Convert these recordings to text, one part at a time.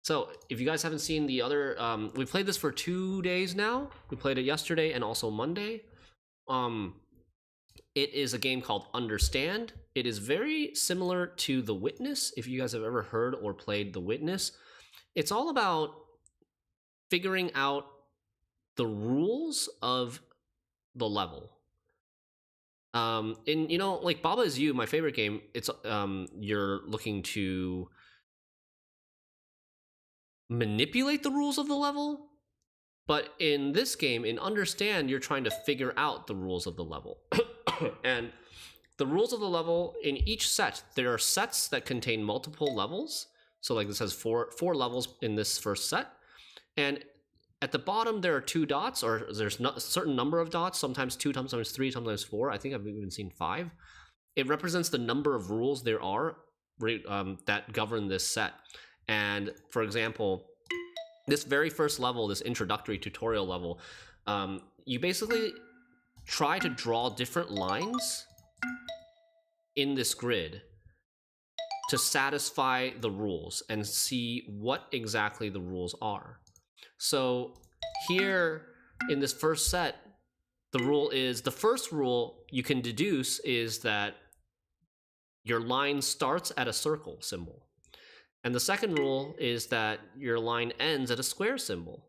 So if you guys haven't seen the other, we played this for 2 days now. We played it yesterday and also Monday. It is a game called Understand. It is very similar to The Witness. If you guys have ever heard or played The Witness, it's all about figuring out the rules of the level. And like Baba Is You, my favorite game, it's you're looking to manipulate the rules of the level. But in this game, in Understand, you're trying to figure out the rules of the level. And the rules of the level in each set, there are sets that contain multiple levels. So like this has four levels in this first set. And at the bottom, there are 2 dots, or there's a certain number of dots, sometimes 2, sometimes 3, sometimes 4. I think I've even seen 5. It represents the number of rules there are that govern this set. And for example, this very first level, this introductory tutorial level, you basically try to draw different lines in this grid to satisfy the rules and see what exactly the rules are. So here in this first set, the first rule you can deduce is that your line starts at a circle symbol. And the second rule is that your line ends at a square symbol.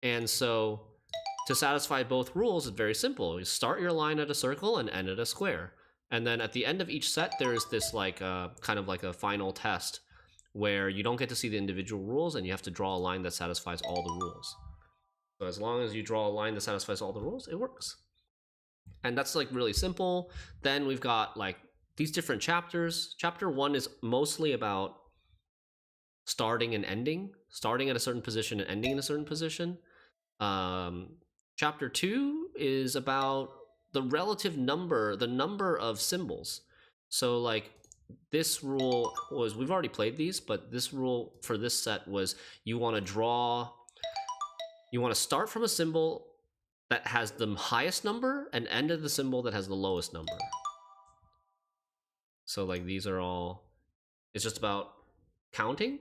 And so to satisfy both rules, it's very simple. You start your line at a circle and end at a square. And then at the end of each set, there's this like kind of like a final test where you don't get to see the individual rules and you have to draw a line that satisfies all the rules. So as long as you draw a line that satisfies all the rules, it works. And that's like really simple. Then we've got like these different chapters. Chapter 1 is mostly about starting and ending, starting at a certain position and ending in a certain position. Chapter 2 is about the relative number, the number of symbols. So like this rule was, we've already played these, but this rule for this set was you want to start from a symbol that has the highest number and end at the symbol that has the lowest number. So like these are all, it's just about counting.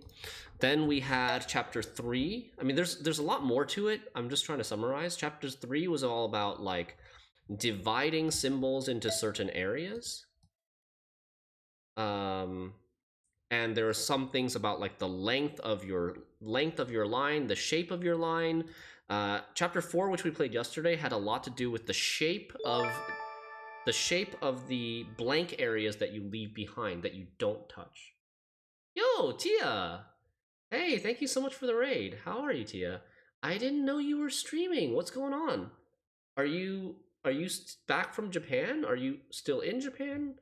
Then we had chapter 3. I mean, there's a lot more to it. I'm just trying to summarize. Chapter 3 was all about like dividing symbols into certain areas. And there are some things about like the length of your line, the shape of your line. Chapter 4, which we played yesterday, had a lot to do with the shape of the blank areas that you leave behind that you don't touch. Yo, Tia! Hey, thank you so much for the raid. How are you, Tia? I didn't know you were streaming. What's going on? Are you back from Japan? Are you still in Japan?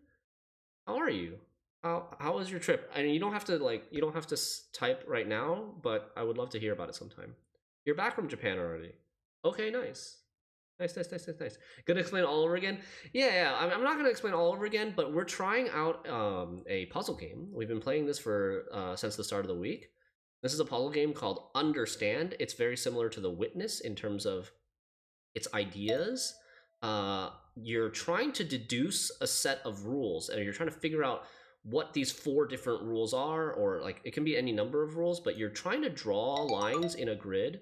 How are you? How was your trip? I mean, you don't have to type right now, but I would love to hear about it sometime. You're back from Japan already. Okay, nice. Nice. Gonna explain all over again? Yeah. I'm not gonna explain all over again, but we're trying out a puzzle game. We've been playing this for since the start of the week. This is a puzzle game called Understand. It's very similar to The Witness in terms of its ideas. You're trying to deduce a set of rules, and you're trying to figure out what these 4 different rules are, or like it can be any number of rules, but you're trying to draw lines in a grid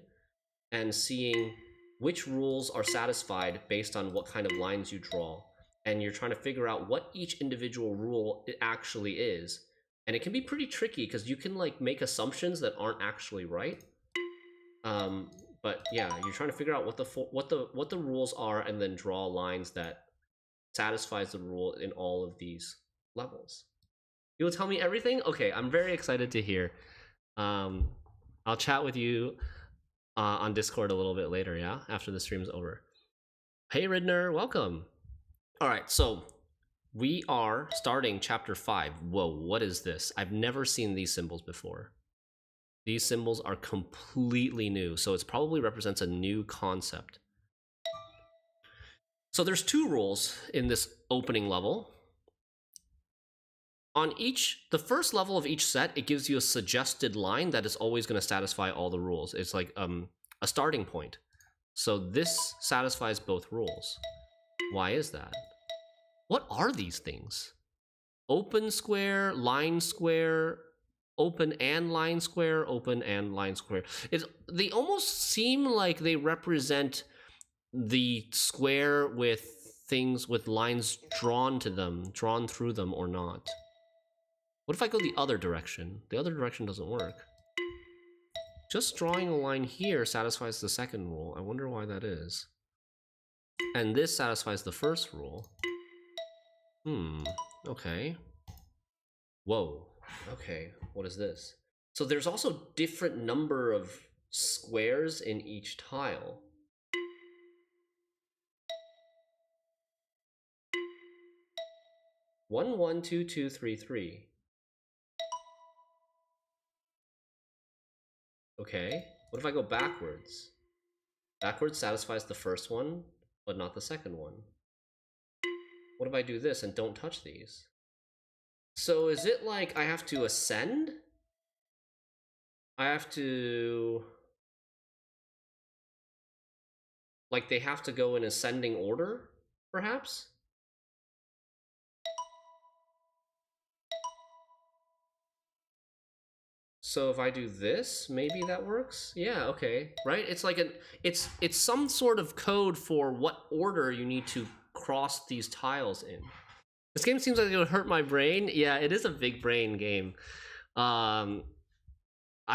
and seeing which rules are satisfied based on what kind of lines you draw. And you're trying to figure out what each individual rule actually is. And it can be pretty tricky because you can like make assumptions that aren't actually right. But yeah, you're trying to figure out what the rules are and then draw lines that satisfies the rule in all of these levels. You'll tell me everything? Okay, I'm very excited to hear. I'll chat with you on Discord a little bit later, yeah? After the stream's over. Hey, Ridner, welcome. All right, so we are starting chapter 5. Whoa, what is this? I've never seen these symbols before. These symbols are completely new, so it probably represents a new concept. So there's 2 rules in this opening level. On the first level of each set, it gives you a suggested line that is always going to satisfy all the rules. It's like a starting point. So this satisfies both rules. Why is that? What are these things? Open square, line square, open and line square, open and line square. They almost seem like they represent the square with things with lines drawn to them, drawn through them or not. What if I go the other direction? The other direction doesn't work. Just drawing a line here satisfies the second rule. I wonder why that is. And this satisfies the first rule. Okay. Whoa. Okay, what is this? So there's also different number of squares in each tile. One, one, two, two, three, three. Okay, what if I go backwards? Backwards satisfies the first one, but not the second one. What if I do this and don't touch these? So is it like I have to ascend? I have to... Like they have to go in ascending order, perhaps? So if I do this, maybe that works? Yeah, okay. Right? It's like it's some sort of code for what order you need to cross these tiles in. This game seems like it would hurt my brain. Yeah, it is a big brain game. I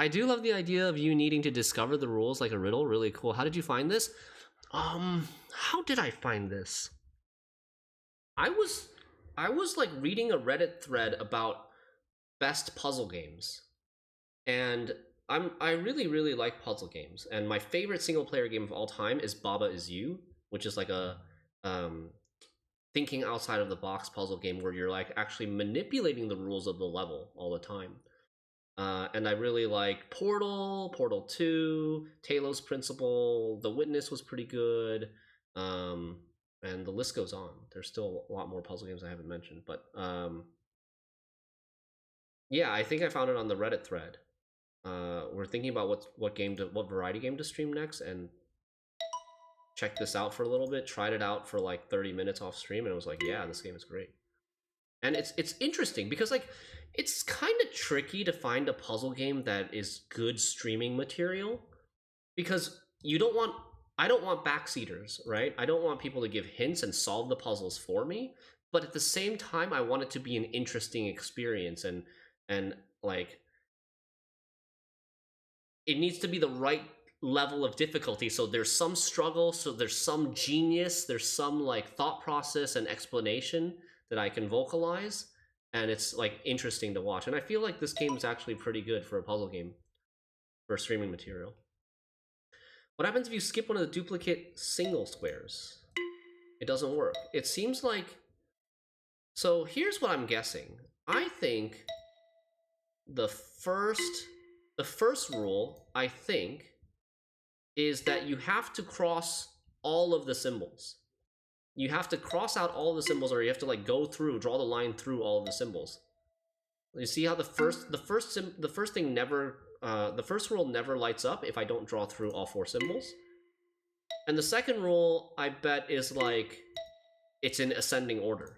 do love the idea of you needing to discover the rules like a riddle. Really cool. How did you find this? How did I find this? I was like reading a Reddit thread about best puzzle games. And I really like puzzle games, and my favorite single player game of all time is Baba Is You, which is like a thinking outside of the box puzzle game where you're like actually manipulating the rules of the level all the time. And I really like Portal, Portal 2, Talos Principle, The Witness was pretty good, and the list goes on. There's still a lot more puzzle games I haven't mentioned, but yeah, I think I found it on the Reddit thread. We're thinking about what variety game to stream next, and checked this out for a little bit, tried it out for like 30 minutes off stream, and I was like, yeah, this game is great. And it's interesting because like it's kind of tricky to find a puzzle game that is good streaming material, because I don't want backseaters, right? I don't want people to give hints and solve the puzzles for me, but at the same time I want it to be an interesting experience, and like it needs to be the right level of difficulty. So there's some struggle, so there's some genius, there's some like thought process and explanation that I can vocalize, and it's like interesting to watch. And I feel like this game is actually pretty good for a puzzle game for streaming material. What happens if you skip one of the duplicate single squares? It doesn't work. It seems like... So here's what I'm guessing. I think the first rule, I think, is that you have to cross all of the symbols. You have to cross out all the symbols, or you have to like go through, draw the line through all of the symbols. You see how the first rule never lights up if I don't draw through all 4 symbols. And the second rule, I bet, is like it's in ascending order.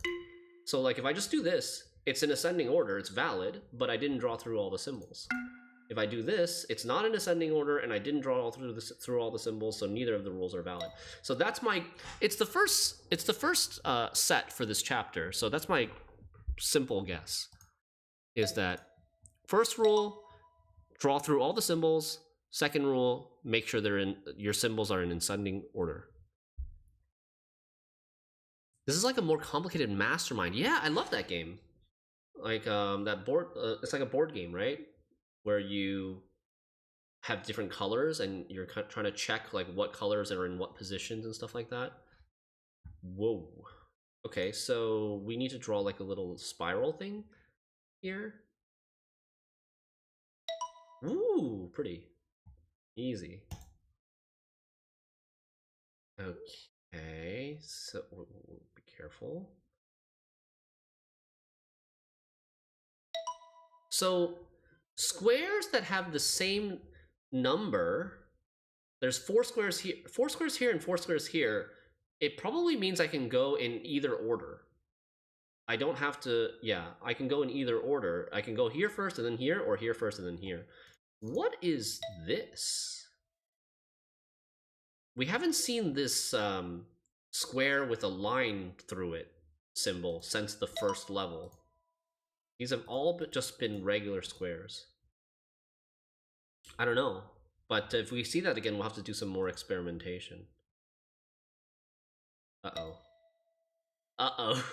So like if I just do this, it's in ascending order, it's valid, but I didn't draw through all the symbols. If I do this, it's not in ascending order, and I didn't draw through all the symbols, so neither of the rules are valid. So that's my... It's the first set for this chapter, so that's my simple guess. Is that first rule, draw through all the symbols. Second rule, make sure your symbols are in ascending order. This is like a more complicated Mastermind. Yeah, I love that game. Like that board, it's like a board game, right? Where you have different colors and you're trying to check like what colors are in what positions and stuff like that. Whoa. Okay, so we need to draw like a little spiral thing here. Ooh, pretty easy. Okay, so be careful. So squares that have the same number, there's 4 squares here, 4 squares here, and 4 squares here. It probably means I can go in either order. I don't have to, yeah, I can go in either order. I can go here first and then here, or here first and then here. What is this? We haven't seen this square with a line through it symbol since the first level. These have all but just been regular squares. I don't know, but if we see that again, we'll have to do some more experimentation. Uh-oh. Uh-oh.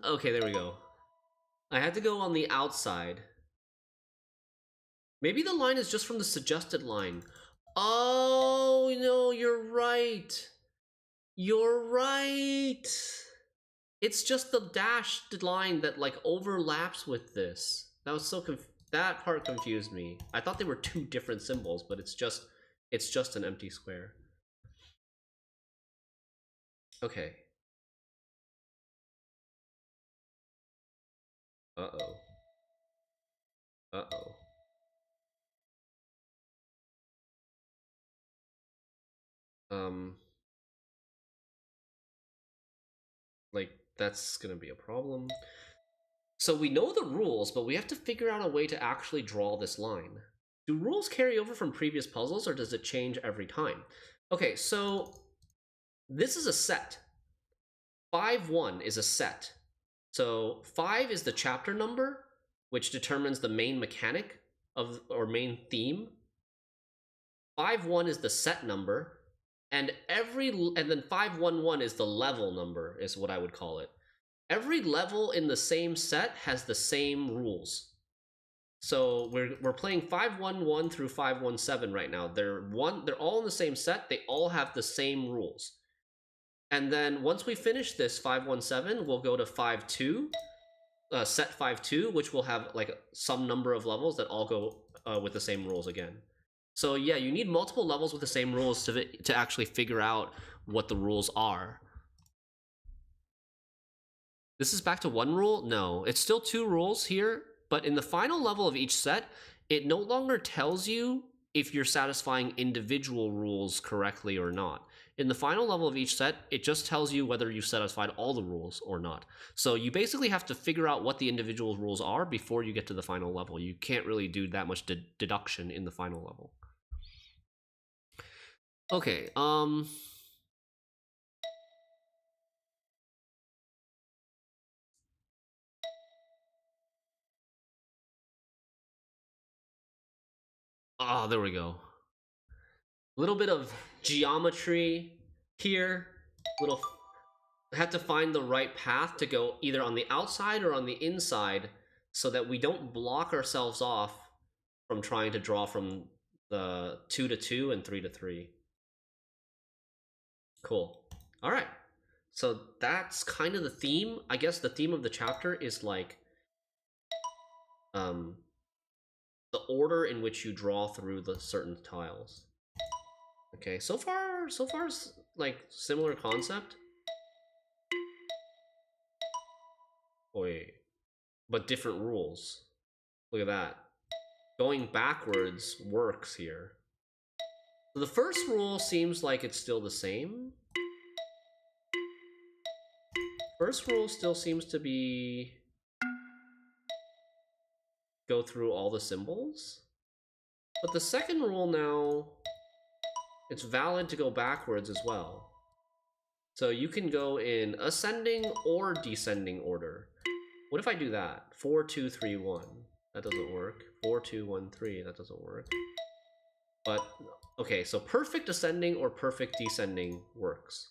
Okay, there we go. I had to go on the outside. Maybe the line is just from the suggested line. Oh, no, you're right. You're right. It's just the dashed line that like overlaps with this. That was so that part confused me. I thought they were two different symbols, but it's just an empty square. Okay. Uh-oh. Uh-oh. Like, that's gonna be a problem. So we know the rules, but we have to figure out a way to actually draw this line. Do rules carry over from previous puzzles, or does it change every time? Okay, so this is a set. 5-1 is a set. So 5 is the chapter number, which determines the main mechanic of or main theme. 5-1 is the set number, and then 5-1-1 is the level number, is what I would call it. Every level in the same set has the same rules. So we're playing 5-1-1 through 5-1-7 right now. They're all in the same set. They all have the same rules. And then once we finish this 5-1-7, we'll go to 5-2, set 5-2, which will have like some number of levels that all go with the same rules again. So yeah, you need multiple levels with the same rules to actually figure out what the rules are. This is back to one rule? No, it's still two rules here, but in the final level of each set, it no longer tells you if you're satisfying individual rules correctly or not. In the final level of each set, it just tells you whether you've satisfied all the rules or not. So you basically have to figure out what the individual rules are before you get to the final level. You can't really do that much deduction in the final level. Okay, there we go. A little bit of geometry here. Had to find the right path to go either on the outside or on the inside so that we don't block ourselves off from trying to draw from the 2-2 and 3-3. Cool. All right. So that's kind of the theme. I guess the theme of the chapter is like the order in which you draw through the certain tiles. Okay, so far like similar concept. Wait, but different rules. Look at that. Going backwards works here. So the first rule seems like it's still the same. First rule still seems to be go through all the symbols. But the second rule now, it's valid to go backwards as well. So you can go in ascending or descending order. What if I do that? 4, 2, 3, 1. That doesn't work. 4, 2, 1, 3. That doesn't work. But, okay, so perfect ascending or perfect descending works.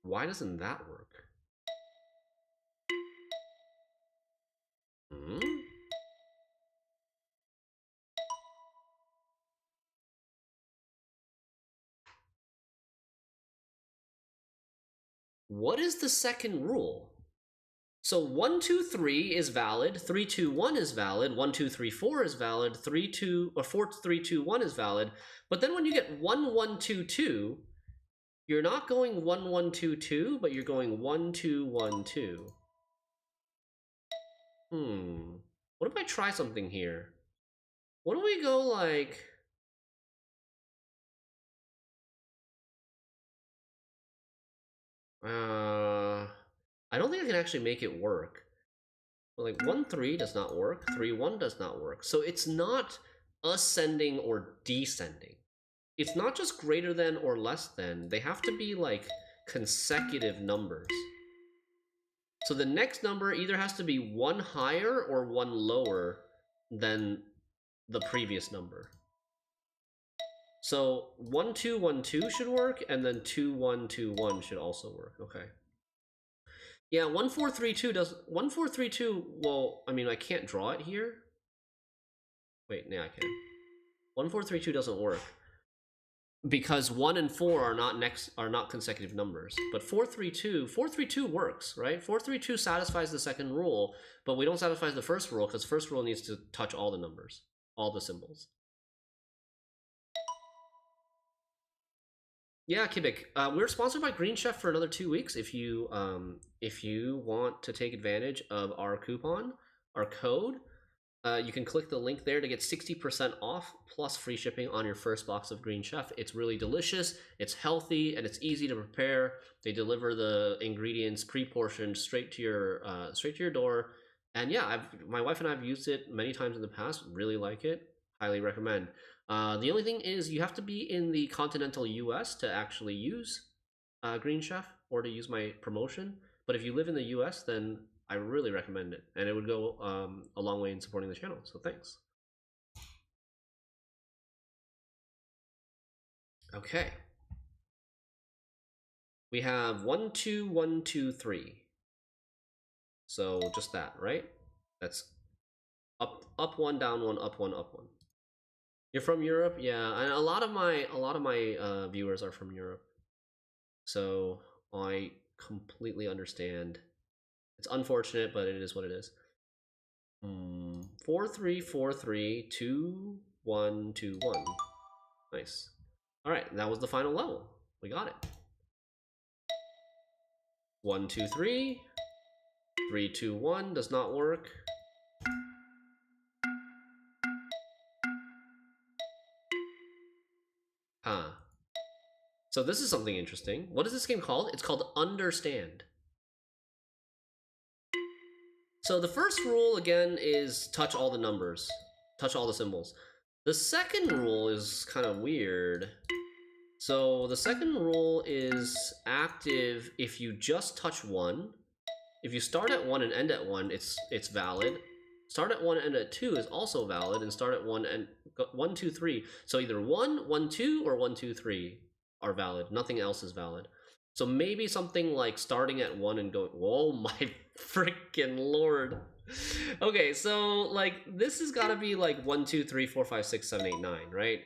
Why doesn't that work? What is the second rule? So 1, 2, 3 is valid, 3, 2, 1 is valid, 1, 2, 3, 4 is valid, 3, 2, or 4, 3, 2, 1 is valid. But then when you get 1, 1, 2, 2, you're not going 1, 1, 2, 2, but you're going 1, 2, 1, 2. What if I try something here? What do we go like... I don't think I can actually make it work. Like 1-3 does not work, 3-1 does not work. So it's not ascending or descending. It's not just greater than or less than. They have to be like consecutive numbers. So the next number either has to be one higher or one lower than the previous number. So 1-2-1-2 should work, and then 2-1-2-1 should also work. Okay. Yeah, 1-4-3-2 does 1-4-3-2. Well, I mean, I can't draw it here. Wait, yeah, I can. 1-4-3-2 doesn't work because 1 and 4 are not consecutive numbers. But 4-3-2 works, right? 4-3-2 satisfies the second rule, but we don't satisfy the first rule because first rule needs to touch all the numbers, all the symbols. Yeah, Kibik. We're sponsored by Green Chef for another 2 weeks. If you want to take advantage of our coupon, our code, you can click the link there to get 60% off plus free shipping on your first box of Green Chef. It's really delicious, it's healthy, and it's easy to prepare. They deliver the ingredients pre-portioned straight to your door. And yeah, my wife and I have used it many times in the past. Really like it. Highly recommend. The only thing is you have to be in the continental US to actually use Green Chef or to use my promotion. But if you live in the US, then I really recommend it, and it would go a long way in supporting the channel. So thanks. Okay. We have 1, 2, 1, 2, 3. So just that, right? That's up 1, down 1, up 1, up 1. You're from Europe, yeah. And a lot of my viewers are from Europe, so I completely understand. It's unfortunate, but it is what it is. 4, 3, 4, 3, 2, 1, 2, 1. Nice. All right, that was the final level. We got it. 1, 2, 3. 3, 2, 1 does not work. Huh. So this is something interesting. What is this game called? It's called Understand. So the first rule, again, is touch all the numbers. Touch all the symbols. The second rule is kind of weird. So the second rule is active if you just touch 1. If you start at 1 and end at 1, it's valid. Start at 1 and end at 2 is also valid, and start at 1 and 1, 2, 3. So either 1, 1, 2, or 1, 2, 3 are valid. Nothing else is valid. So maybe something like starting at 1 and going, whoa, my freaking lord. Okay, so like this has got to be like 1, 2, 3, 4, 5, 6, 7, 8, 9, right?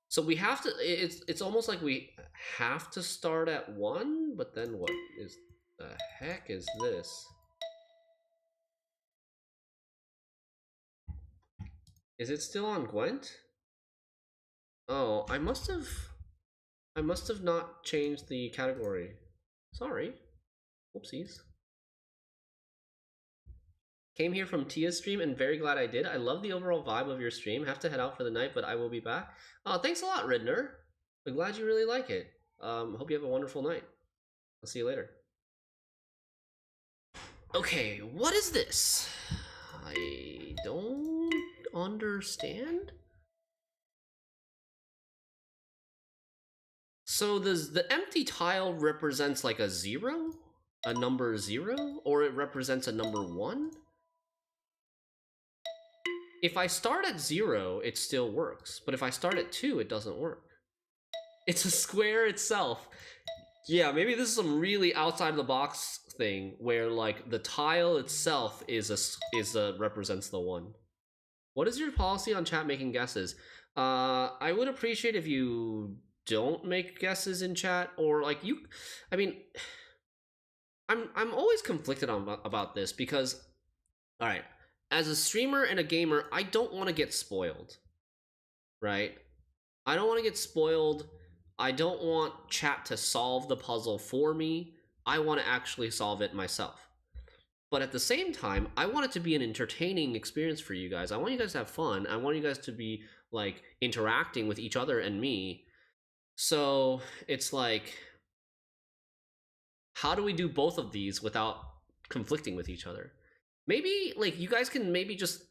So we have to, it's almost like we have to start at 1, but then what is the heck is this? Is it still on Gwent? Oh, I must have not changed the category. Sorry. Whoopsies. Came here from Tia's stream and very glad I did. I love the overall vibe of your stream. Have to head out for the night, but I will be back. Oh, thanks a lot, Ridner. I'm glad you really like it. Hope you have a wonderful night. I'll see you later. Okay, what is this? I don't understand. So does the empty tile represents like a 0? A number 0? Or it represents a number 1? If I start at 0, it still works. But if I start at 2, it doesn't work. It's a square itself. Yeah, maybe this is some really outside of the box thing where like the tile itself represents the 1. What is your policy on chat making guesses? I would appreciate if you don't make guesses in chat, or like you, I mean, I'm always conflicted about this because, all right, as a streamer and a gamer, I don't want to get spoiled, right? I don't want to get spoiled. I don't want chat to solve the puzzle for me. I want to actually solve it myself. But at the same time, I want it to be an entertaining experience for you guys. I want you guys to have fun. I want you guys to be like interacting with each other and me. So it's like, how do we do both of these without conflicting with each other? Maybe like you guys can maybe just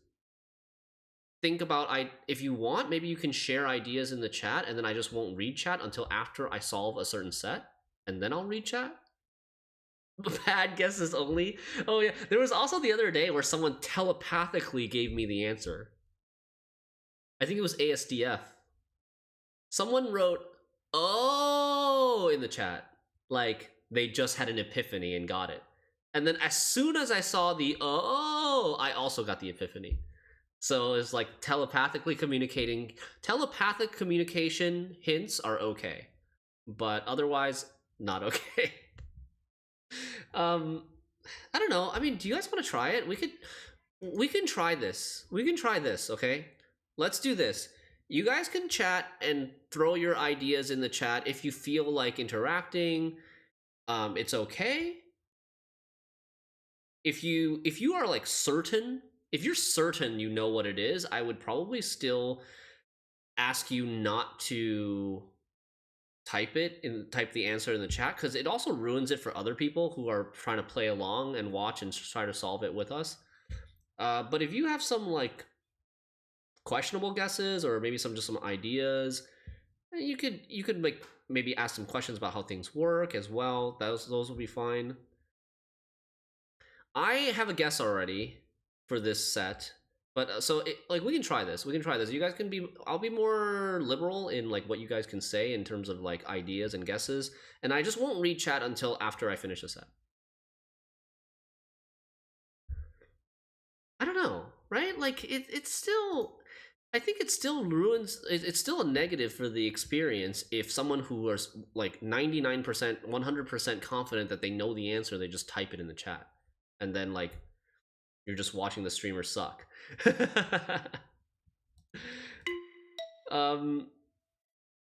think about, if you want, maybe you can share ideas in the chat, and then I just won't read chat until after I solve a certain set, and then I'll read chat. Bad guesses only. Oh yeah, there was also the other day where someone telepathically gave me the answer. I think it was ASDF. Someone wrote "oh" in the chat, like they just had an epiphany and got it. And then as soon as I saw the "oh," I also got the epiphany. So it's like telepathically communicating. Telepathic communication hints are okay, but otherwise not okay. I don't know. I mean, do you guys want to try it? We can try this. We can try this, okay? Let's do this. You guys can chat and throw your ideas in the chat if you feel like interacting. It's okay. If you are like certain, if you're certain you know what it is, I would probably still ask you not to type the answer in the chat, because it also ruins it for other people who are trying to play along and watch and try to solve it with us. But if you have some like questionable guesses or maybe some ideas, you could like maybe ask some questions about how things work as well. Those will be fine. I have a guess already for this set, but so like we can try this. You guys can be, I'll be more liberal in like what you guys can say in terms of like ideas and guesses, and I just won't read chat until after I finish the set. I don't know, right? Like it's still, I think it still ruins, it's still a negative for the experience if someone who is like 99%, 100% confident that they know the answer, they just type it in the chat, and then like you're just watching the streamer suck.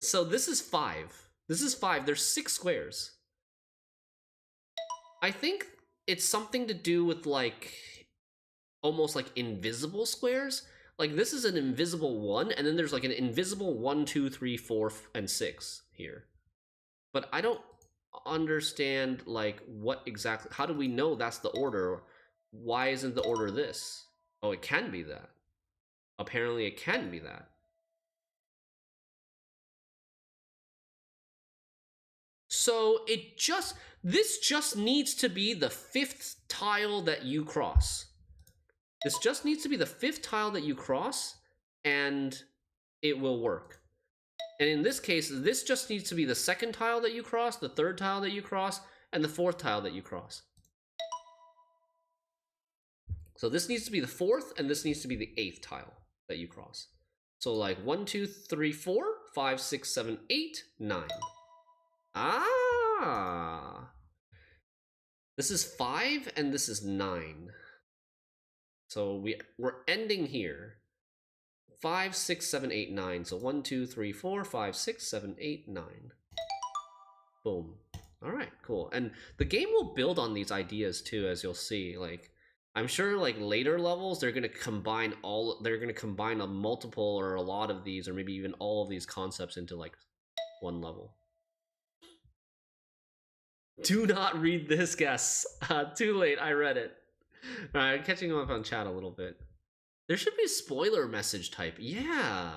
So this is 5. There's 6 squares. I think it's something to do with like almost like invisible squares. Like this is an invisible 1, and then there's like an invisible 1, 2, 3, 4, and 6 here. But I don't understand like what exactly, how do we know that's the order? Why isn't the order this? Oh, it can be that. Apparently it can be that. So this just needs to be the 5th tile that you cross. This just needs to be the 5th tile that you cross, and it will work. And in this case, this just needs to be the 2nd tile that you cross, the 3rd tile that you cross, and the 4th tile that you cross. So this needs to be the 4th, and this needs to be the 8th tile that you cross. So like 1, 2, 3, 4, 5, 6, 7, 8, 9. Ah! This is 5, and this is 9. So we're ending here. 5, 6, 7, 8, 9. So 1, 2, 3, 4, 5, 6, 7, 8, 9. Boom. All right, cool. And the game will build on these ideas too, as you'll see. Like, I'm sure like later levels, they're gonna combine a multiple or a lot of these, or maybe even all of these concepts into like one level. Do not read this guess. Too late, I read it. All right, catching up on chat a little bit. There should be a spoiler message type. Yeah.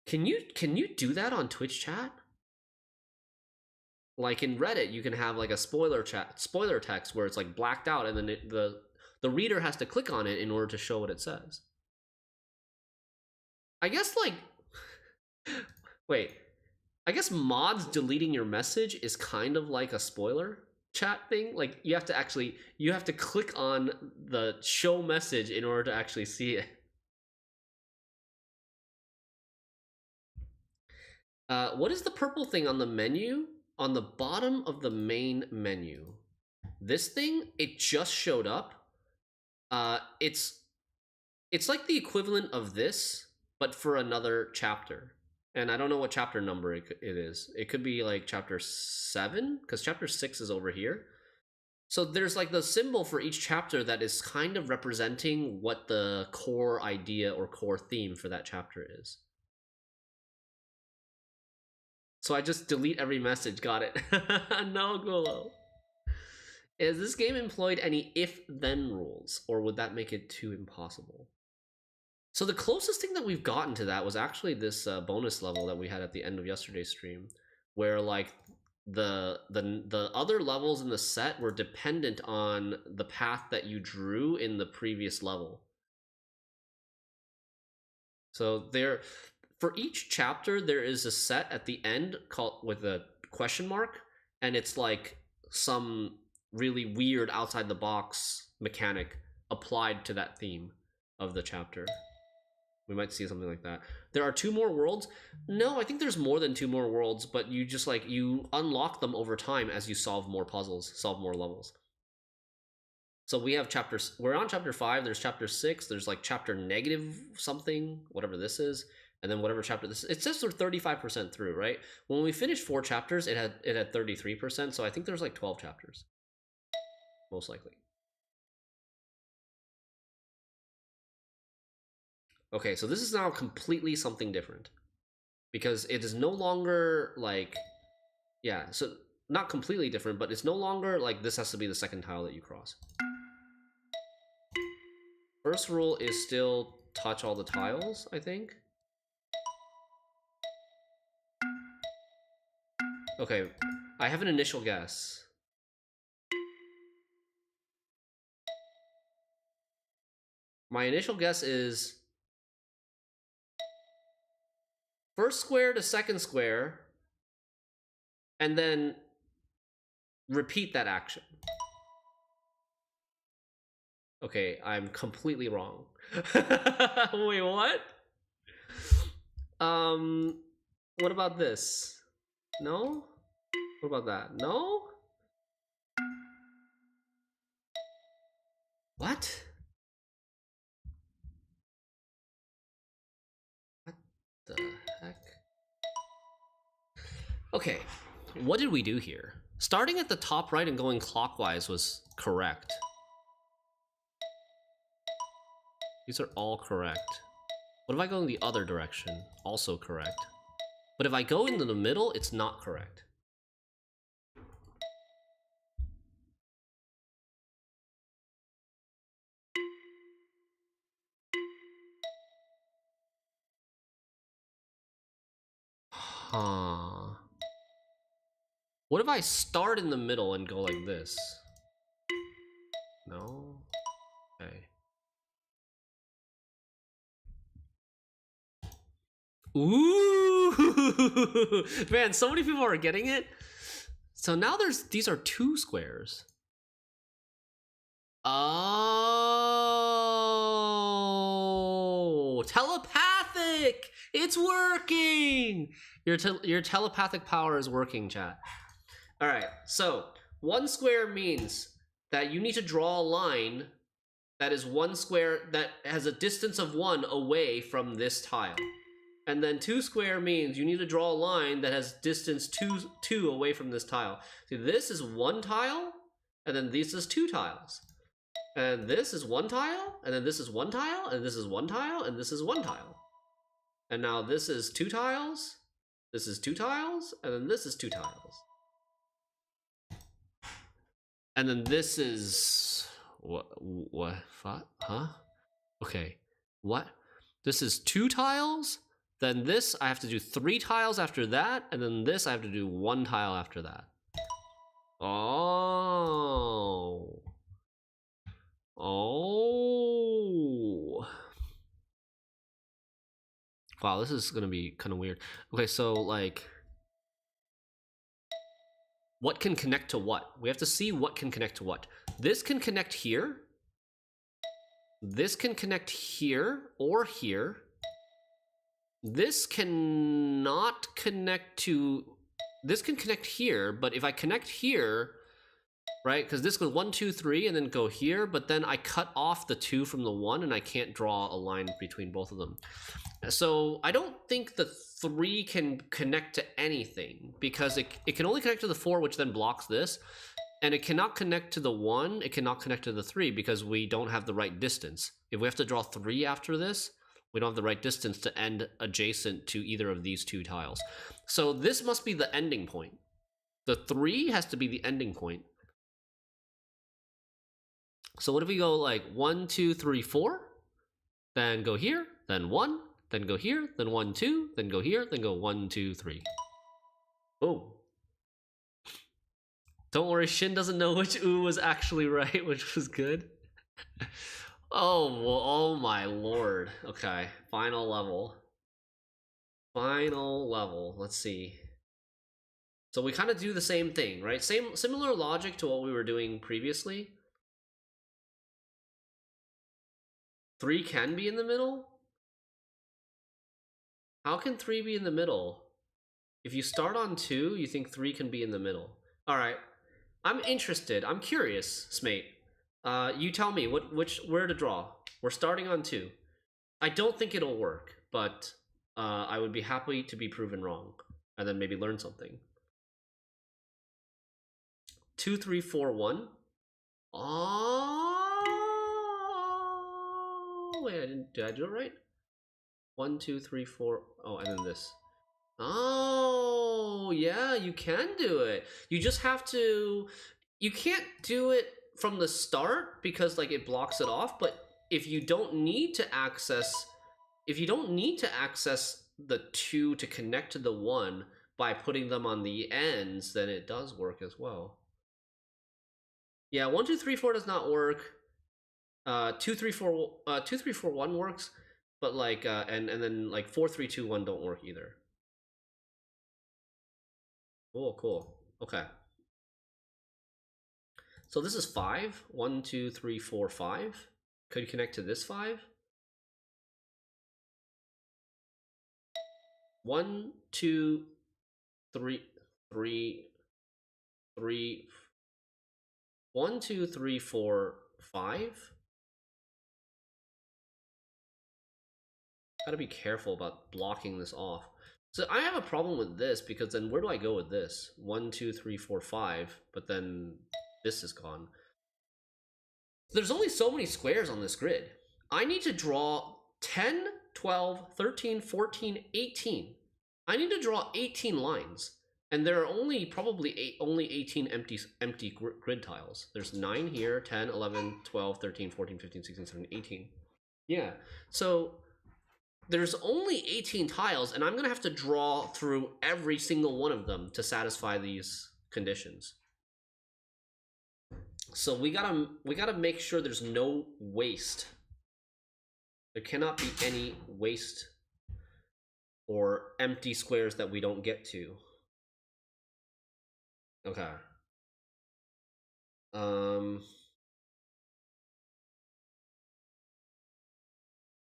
Can you do that on Twitch chat? Like in Reddit, you can have like a spoiler text where it's like blacked out, and then the reader has to click on it in order to show what it says. I guess like wait. I guess mods deleting your message is kind of like a spoiler chat thing. Like you have to click on the show message in order to actually see it. What is the purple thing on the menu? On the bottom of the main menu. This thing, it just showed up. It's like the equivalent of this, but for another chapter. And I don't know what chapter number it is. It could be like chapter 7, because chapter 6 is over here. So there's like the symbol for each chapter that is kind of representing what the core idea or core theme for that chapter is. So I just delete every message. Got it. No, Gulo. Is this game employed any if-then rules, or would that make it too impossible? So the closest thing that we've gotten to that was actually this bonus level that we had at the end of yesterday's stream, where like the other levels in the set were dependent on the path that you drew in the previous level. So there, for each chapter, there is a set at the end called with a question mark, and it's like some really weird outside the box mechanic applied to that theme of the chapter. We might see something like that. There are 2 more worlds. No, I think there's more than 2 more worlds, but you just like you unlock them over time as you solve more puzzles, solve more levels. So we have chapters, we're on chapter 5, there's chapter 6, there's like chapter negative something, whatever this is, and then whatever chapter this is. It says we're 35% through, right? When we finished 4 chapters, it had 33%, so I think there's like 12 chapters. Most likely. Okay, so this is now completely something different. Because it is no longer like, yeah, so not completely different, but it's no longer like this has to be the second tile that you cross. First rule is still touch all the tiles, I think. Okay, I have an initial guess. My initial guess is first square to second square, and then repeat that action. Okay, I'm completely wrong. Wait, what? What about this? No? What about that? No? What? What the heck? Okay, what did we do here? Starting at the top right and going clockwise was correct. These are all correct. What if I go in the other direction? Also correct. But if I go into the middle, it's not correct. Huh. What if I start in the middle and go like this? No? Okay. Ooh! Man, so many people are getting it. So now these are 2 squares. Oh, telepathic! It's working! Your telepathic power is working, chat. All right, so 1 square means that you need to draw a line that is 1 square that has a distance of 1 away from this tile. And then 2 square means you need to draw a line that has distance 2 away from this tile. See, this is 1 tile, and then this is 2 tiles. And this is 1 tile, and then this is 1 tile, and this is 1 tile, and this is 1 tile. And now this is 2 tiles, this is 2 tiles, and then this is 2 tiles. And then this is... What? Huh? Okay. What? This is 2 tiles, then this I have to do 3 tiles after that, and then this I have to do 1 tile after that. Oh. Oh. Wow, this is gonna be kind of weird. Okay, so like, what can connect to what? We have to see what can connect to what. This can connect here. This can connect here or here. This cannot connect to... This can connect here, but if I connect here, right, because this goes 1, 2, 3, and then go here, but then I cut off the 2 from the 1, and I can't draw a line between both of them. So I don't think the 3 can connect to anything, because it can only connect to the 4, which then blocks this, and it cannot connect to the 1, it cannot connect to the 3, because we don't have the right distance. If we have to draw 3 after this, we don't have the right distance to end adjacent to either of these 2 tiles. So this must be the ending point. The 3 has to be the ending point. So what if we go like 1, 2, 3, 4, then go here, then 1, then go here, then 1, 2, then go here, then go 1, 2, 3. Oh. Don't worry, Shin doesn't know which ooh was actually right, which was good. Oh, well, oh my lord. Okay, final level. Final level. Let's see. So we kind of do the same thing, right? Similar logic to what we were doing previously. 3 can be in the middle? How can 3 be in the middle? If you start on 2, you think 3 can be in the middle. Alright. I'm interested. I'm curious, Smate. You tell me where to draw. We're starting on 2. I don't think it'll work, but I would be happy to be proven wrong and then maybe learn something. 2, 3, 4, 1. Oh, wait, did I do it right? 1, 2, 3, 4. Oh, and then this. Oh, yeah, you can do it. You just have to. You can't do it from the start because like it blocks it off. But if you don't need to access, the 2 to connect to the 1 by putting them on the ends, then it does work as well. Yeah, 1, 2, 3, 4 does not work. 2, 3, 4, 2, 3, 4, 1 works, but like and then like 4, 3, 2, 1 don't work either. Cool. Okay. So this is 5. 1, 2, 3, 4, 5. Could you connect to this 5? 1, 2, 3, 3. 1, 2, 3, 4, 5. Gotta be careful about blocking this off. So I have a problem with this because then where do I go with this? 1, 2, 3, 4, 5, but then this is gone. There's only so many squares on this grid. I need to draw 10, 12, 13, 14, 18. I need to draw 18 lines. And there are only probably only 18 empty grid tiles. There's 9 here, 10, 11, 12, 13, 14, 15, 16, 17, 18. Yeah, so there's only 18 tiles, and I'm going to have to draw through every single one of them to satisfy these conditions. So we gotta make sure there's no waste. There cannot be any waste or empty squares that we don't get to. Okay.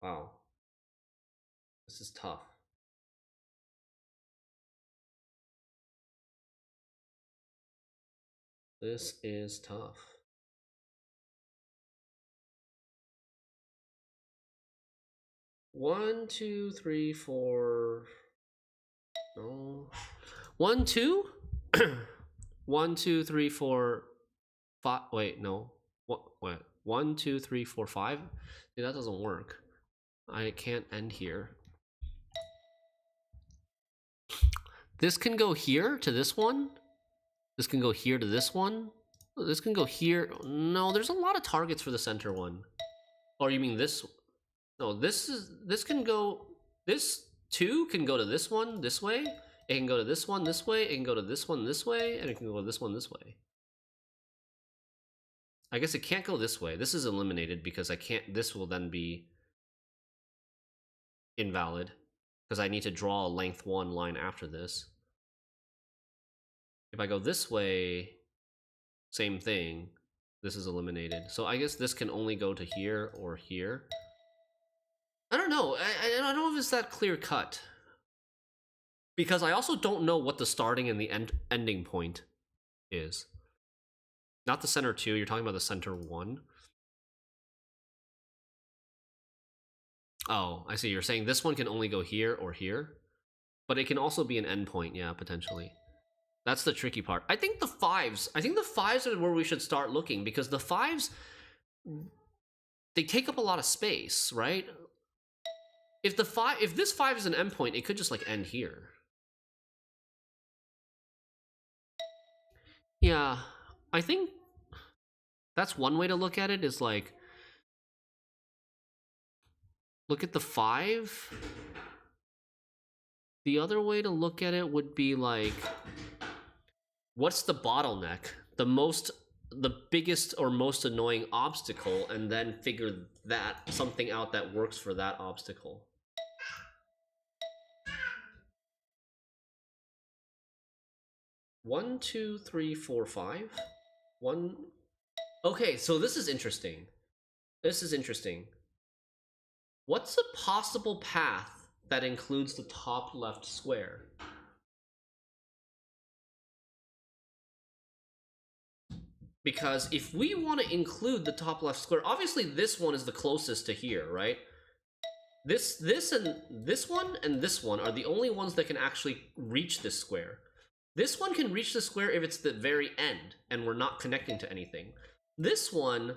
Wow. This is tough. This is tough. One, two, three, four. No. 1, 2. 1, 2, 3, 4, 5. Wait, no. What? 1, 2, 3, 4, 5. Dude, that doesn't work. I can't end here. This can go here to this one. This can go here to this one. This can go here. No, there's a lot of targets for the center one. Or you mean this? No, this can go. This 2 can go to this one this way. It can go to this one this way. It can go to this one this way, and it can go to this one this way. I guess it can't go this way. This is eliminated because I can't. This will then be invalid because I need to draw a length 1 line after this. If I go this way, same thing. This is eliminated. So I guess this can only go to here or here. I don't know. I don't know if it's that clear cut. Because I also don't know what the starting and the ending point is. Not the center 2, you're talking about the center 1. Oh, I see. You're saying this one can only go here or here. But it can also be an endpoint, yeah, potentially. That's the tricky part. I think the 5s are where we should start looking, because the 5s, they take up a lot of space, right? If this 5 is an endpoint, it could just like end here. Yeah, I think That's one way to look at it, is like, look at the 5. The other way to look at it would be like, what's the bottleneck? The biggest or most annoying obstacle, and then figure something out that works for that obstacle. One, two, three, four, five. One. Okay, so this is interesting. This is interesting. What's a possible path that includes the top left square? Because if we want to include the top left square, obviously this one is the closest to here, right? This and this one and this one are the only ones that can actually reach this square. This one can reach the square if it's the very end and we're not connecting to anything. This one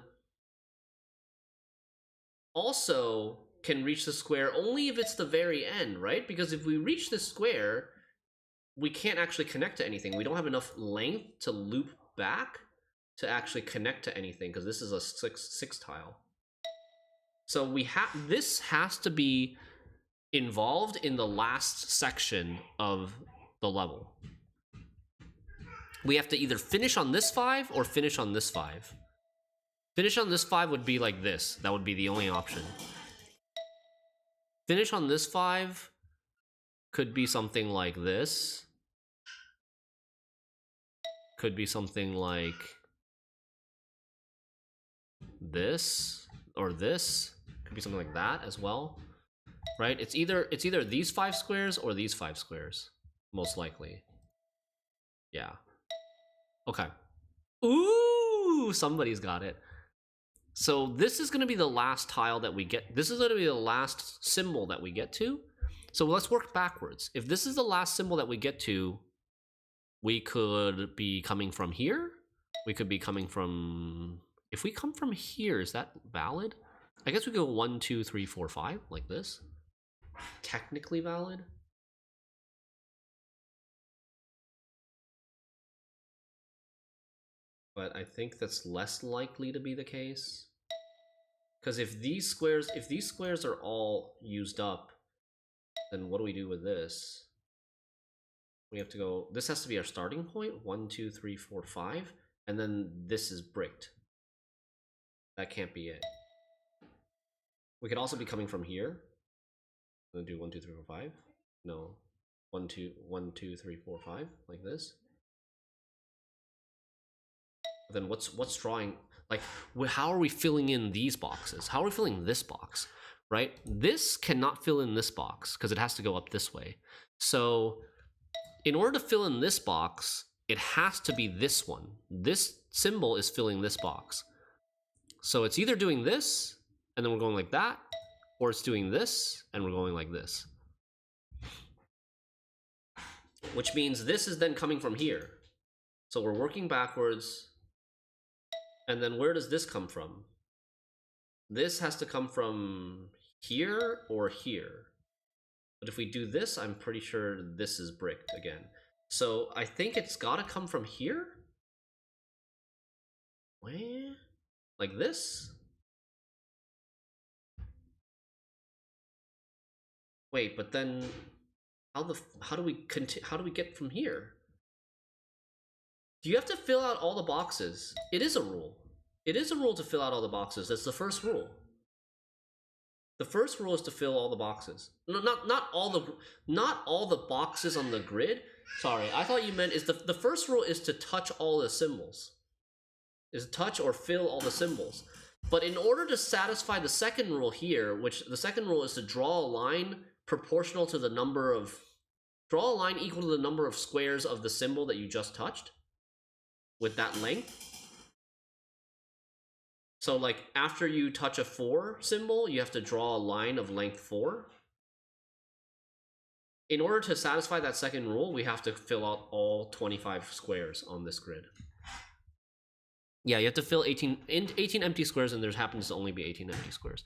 also can reach the square only if it's the very end, right? Because if we reach the square, we can't actually connect to anything. We don't have enough length to loop back to actually connect to anything, because this is a six tile. So this has to be involved in the last section of the level. We have to either finish on this 5 or finish on this 5. Finish on this 5 would be like this. That would be the only option. Finish on this 5 could be something like this. Could be something like this or this. Could be something like that as well, right? It's either these 5 squares or these 5 squares, most likely. Yeah. Okay. Ooh, somebody's got it. So this is going to be the last tile that we get. This is going to be the last symbol that we get to. So let's work backwards. If this is the last symbol that we get to, we could be coming from here. We could be coming from... If we come from here, is that valid? I guess we go 1, 2, 3, 4, 5, like this. Technically valid. But I think that's less likely to be the case. Because if these squares are all used up, then what do we do with this? We have to go... This has to be our starting point. 1, 2, 3, 4, 5. And then this is bricked. That can't be it. We could also be coming from here. I'm gonna do 1, 2, 3, 4, 5. No. 1, 2, 1, 2, 3, 4, 5, like this. But then what's drawing? Like, how are we filling in these boxes? How are we filling this box? Right? This cannot fill in this box because it has to go up this way. So in order to fill in this box, it has to be this one. This symbol is filling this box. So it's either doing this, and then we're going like that, or it's doing this, and we're going like this. Which means this is then coming from here. So we're working backwards. And then where does this come from? This has to come from here or here. But if we do this, I'm pretty sure this is bricked again. So I think it's gotta come from here? Where? Like this? Wait, but then how do we get from here? Do you have to fill out all the boxes? It is a rule. It is a rule to fill out all the boxes. That's the first rule. The first rule is to fill all the boxes. No, not all the boxes on the grid. Sorry, I thought you meant the first rule is to touch all the symbols. Is touch or fill all the symbols. But in order to satisfy the second rule here, which the second rule is to draw a line proportional to the number of... Draw a line equal to the number of squares of the symbol that you just touched. With that length. So like after you touch a 4 symbol, you have to draw a line of length 4. In order to satisfy that second rule, we have to fill out all 25 squares on this grid. Yeah, you have to fill 18 empty squares, and there happens to only be 18 empty squares.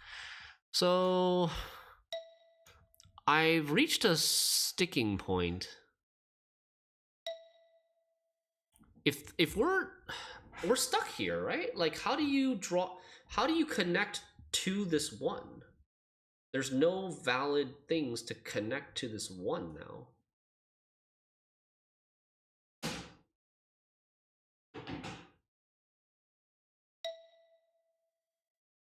So I've reached a sticking point. If we're... we're stuck here, right? Like, how do you connect to this 1? There's no valid things to connect to this 1 now.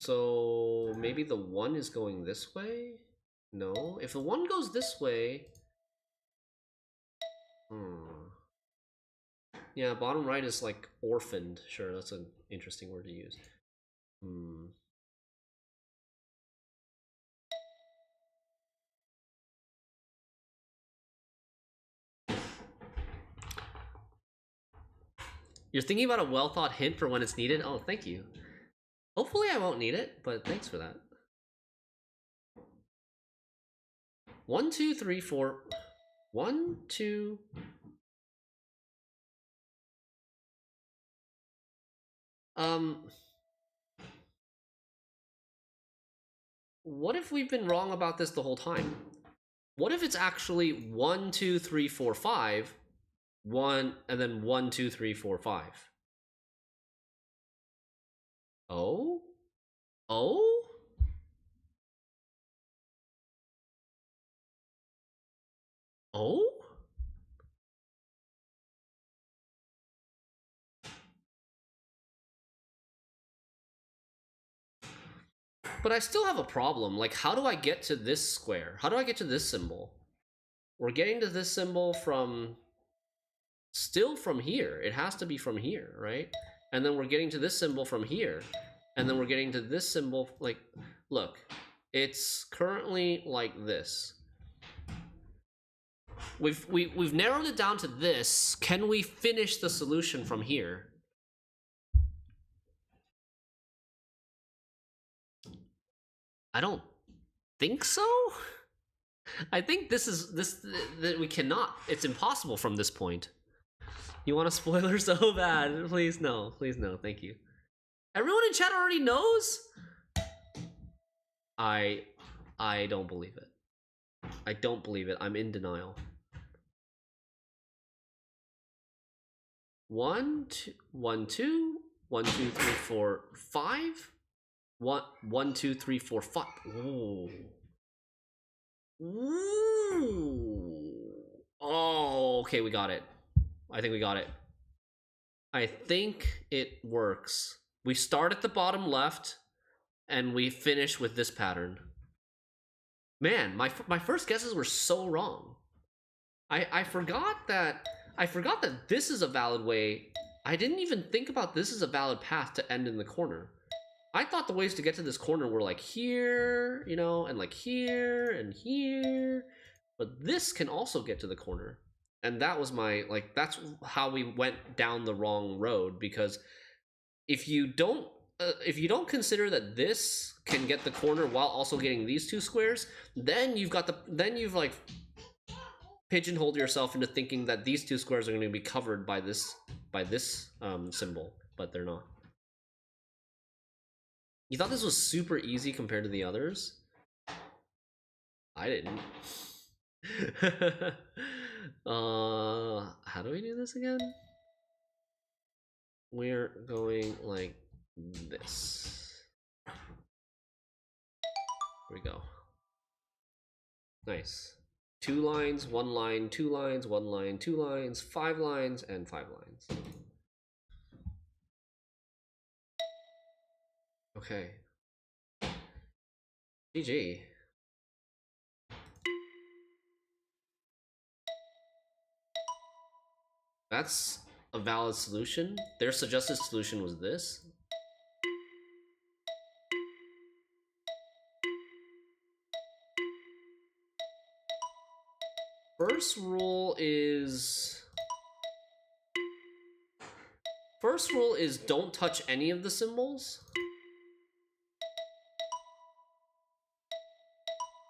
So maybe the 1 is going this way? No. If the 1 goes this way... Yeah, bottom right is like orphaned. Sure, that's an interesting word to use. You're thinking about a well-thought hint for when it's needed? Oh, thank you. Hopefully I won't need it, but thanks for that. 1, 2, 3, 4. 1, 2... What if we've been wrong about this the whole time? What if it's actually 1, 2, 3, 4, 5, 1, and then 1, 2, 3, 4, 5? Oh? Oh? Oh? But I still have a problem. Like, how do I get to this square? How do I get to this symbol? We're getting to this symbol from... Still from here. It has to be from here, right? And then we're getting to this symbol from here. And then we're getting to this symbol, like... Look. It's currently like this. We've narrowed it down to this. Can we finish the solution from here? I don't think so. I think that we cannot. It's impossible from this point. You want a spoiler so bad? Please no, thank you. Everyone in chat already knows? I don't believe it. I don't believe it. I'm in denial. 1, 2, 1, 2, 1, 2, 3, 4, 5. 1, 2, 3, 4, 5. Ooh. Ooh. Oh, okay, we got it. I think we got it. I think it works. We start at the bottom left, and we finish with this pattern. Man, my first guesses were so wrong. I forgot that this is a valid way. I didn't even think about this as a valid path to end in the corner. I thought the ways to get to this corner were like here, you know, and like here and here. But this can also get to the corner. And that was my, like, that's how we went down the wrong road. Because if you don't consider that this can get the corner while also getting these 2 squares, then you've like pigeonholed yourself into thinking that these 2 squares are going to be covered by this symbol, but they're not. You thought this was super easy compared to the others? I didn't. How do we do this again? We're going like this. Here we go. Nice. 2 lines, 1 line, 2 lines, 1 line, 2 lines, 5 lines, and 5 lines. Okay. GG. That's a valid solution. Their suggested solution was this. First rule is don't touch any of the symbols.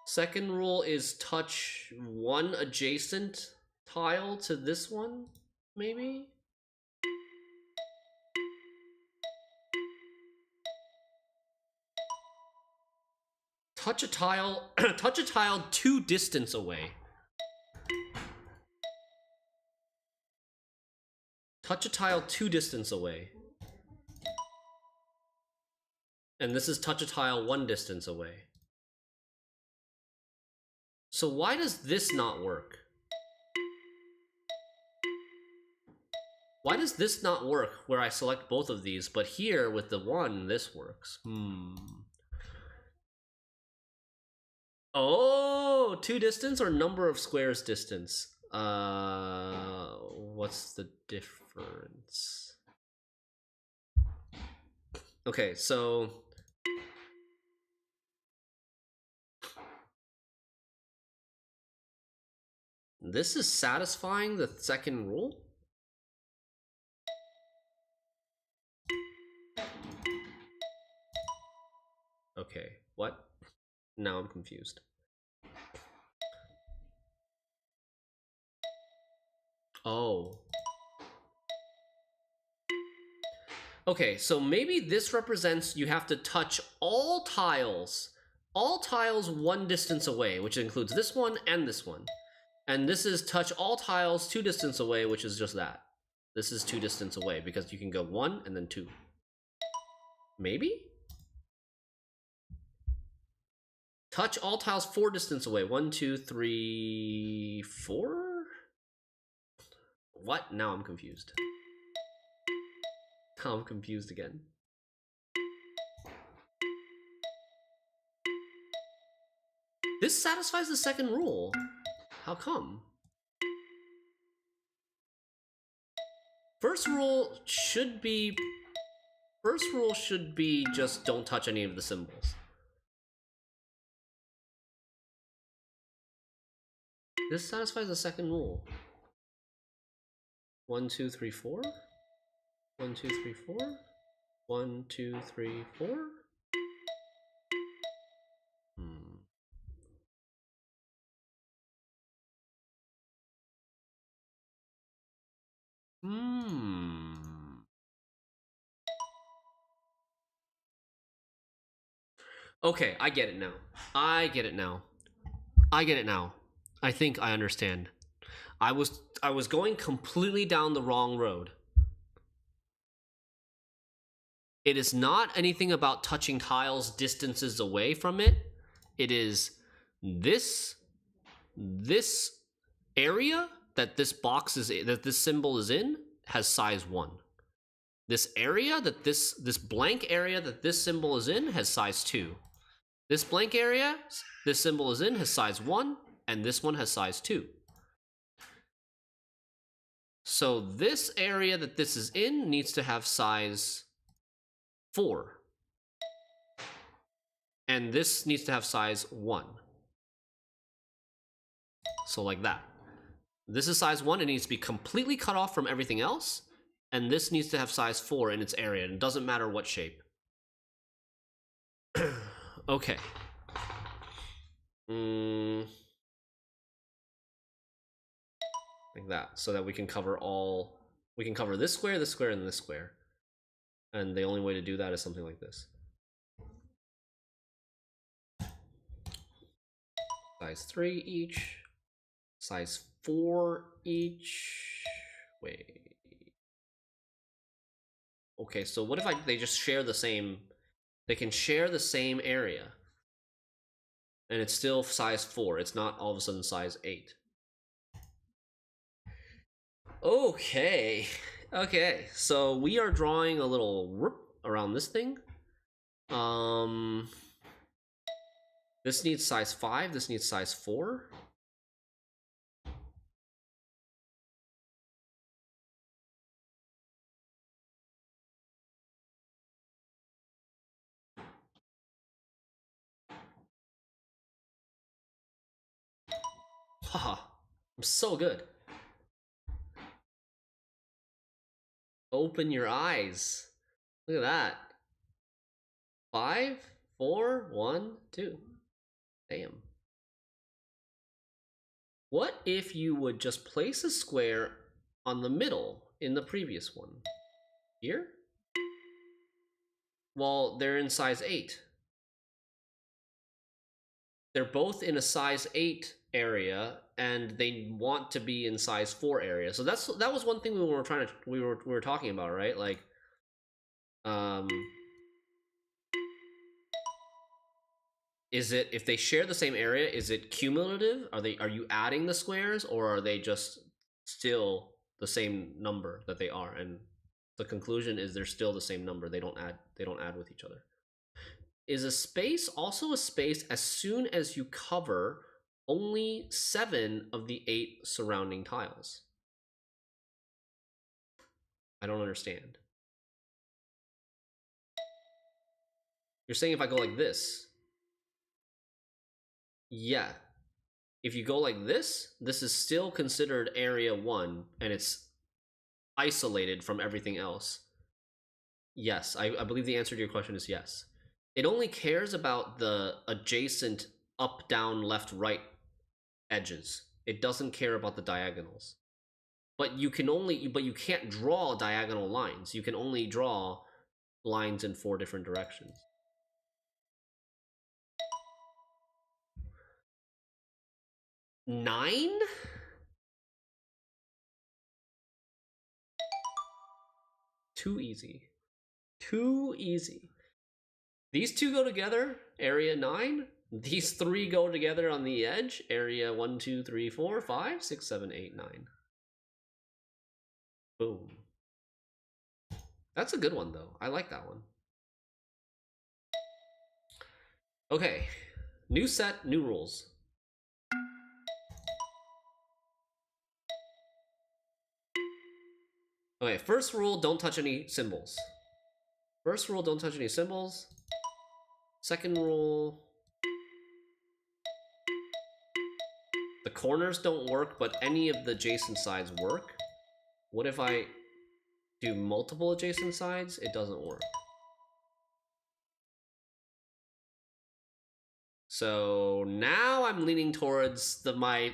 Second rule is touch one adjacent tile to this one, maybe? Touch a tile, touch a tile 2 distance away. Touch a tile 2 distance away. And this is touch a tile 1 distance away. So why does this not work? Why does this not work where I select both of these, but here with the 1, this works? Oh, 2 distance or number of squares distance? What's the difference? Okay, so this is satisfying the second rule? Okay, what? Now I'm confused. Oh. Okay, so maybe this represents you have to touch all tiles 1 distance away, which includes this one and this one. And this is touch all tiles 2 distance away, which is just that. This is 2 distance away because you can go 1 and then 2. Maybe? Touch all tiles 4 distance away. 1, 2, 3, 4? What? Now I'm confused. Now I'm confused again. This satisfies the second rule. How come? First rule should be just don't touch any of the symbols. This satisfies the second rule. 1, 2, 3, 4. 1, 2, 3, 4. 1, 2, 3, 4. Okay, I get it now. I get it now. I think I understand. I was going completely down the wrong road. It is not anything about touching tiles distances away from it. It is this area that this box is, that this symbol is in, has size 1. This area that this blank area that this symbol is in has size 2. This blank area this symbol is in has size 1, and this one has size 2. So this area that this is in needs to have size 4. And this needs to have size 1. So like that. This is size 1, it needs to be completely cut off from everything else. And this needs to have size 4 in its area, and it doesn't matter what shape. Okay. Like that, so that we can cover this square, and this square. And the only way to do that is something like this. Size 3 each. Size 4 each. Wait. Okay, so what if they just share the same... They can share the same area. And it's still size 4. It's not all of a sudden size 8. Okay. Okay, so we are drawing a little whoop around this thing. This needs size 5. This needs size 4. Haha, I'm so good. Open your eyes. Look at that. 5, 4, 1, 2. Damn. What if you would just place a square on the middle in the previous one? Here? Well, they're in size 8. They're both in a size 8 area, and they want to be in size 4 area. So that was one thing we were talking about, right? Like Is it, if they share the same area, is it cumulative? Are you adding the squares, or are they just still the same number that they are? And the conclusion is they're still the same number. They don't add with each other. Is a space also a space as soon as you cover only 7 of the 8 surrounding tiles? I don't understand. You're saying if I go like this. Yeah. If you go like this is still considered area 1, and it's isolated from everything else. Yes, I believe the answer to your question is yes. It only cares about the adjacent up, down, left, right edges. It doesn't care about the diagonals. But you can't draw diagonal lines. You can only draw lines in 4 different directions. Nine? Too easy. Too easy. These two go together, area 9. These 3 go together on the edge, area 1, 2, 3, 4, 5, 6, 7, 8, 9. Boom. That's a good one, though. I like that one. Okay. New set, new rules. Okay, first rule, don't touch any symbols. First rule, don't touch any symbols. Second rule, the corners don't work, but any of the adjacent sides work. What if I do multiple adjacent sides? It doesn't work. So now I'm leaning towards my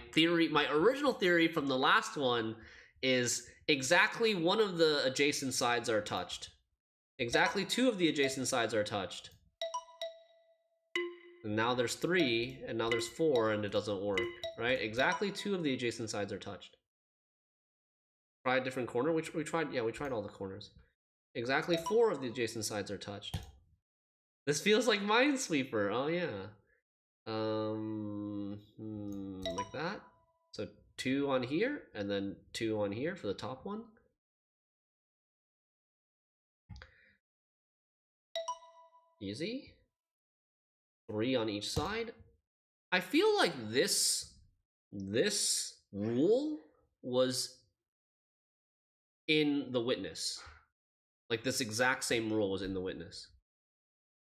original theory from the last one is exactly one of the adjacent sides are touched. Exactly 2 of the adjacent sides are touched. And now there's 3, and now there's 4, and it doesn't work, right? Exactly 2 of the adjacent sides are touched. Try a different corner, which we tried all the corners. Exactly 4 of the adjacent sides are touched. This feels like Minesweeper, oh yeah. Like that. So 2 on here, and then 2 on here for the top one. Easy. 3 on each side. I feel like this rule was in the Witness. Like this exact same rule was in the Witness,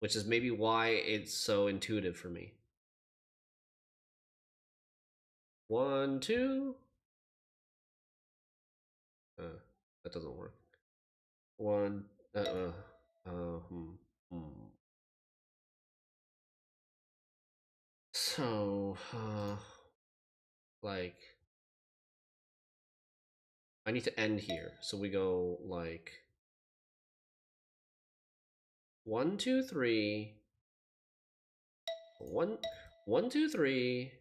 which is maybe why it's so intuitive for me. 1, 2. That doesn't work. 1. So, like, I need to end here. So we go like 1, 2, 3. 1, 2, 3.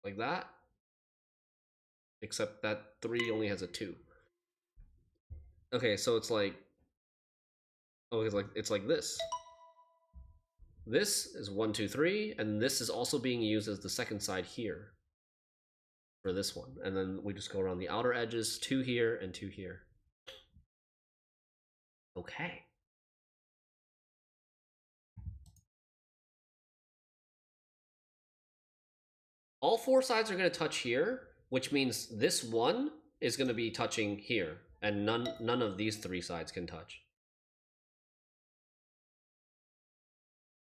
Like that. Except that 3 only has a 2. Okay, so it's like, oh, it's like this. This is 1, 2, 3, and this is also being used as the second side here for this one. And then we just go around the outer edges, 2 here and 2 here. Okay. All 4 sides are going to touch here, which means this one is going to be touching here, and none of these 3 sides can touch.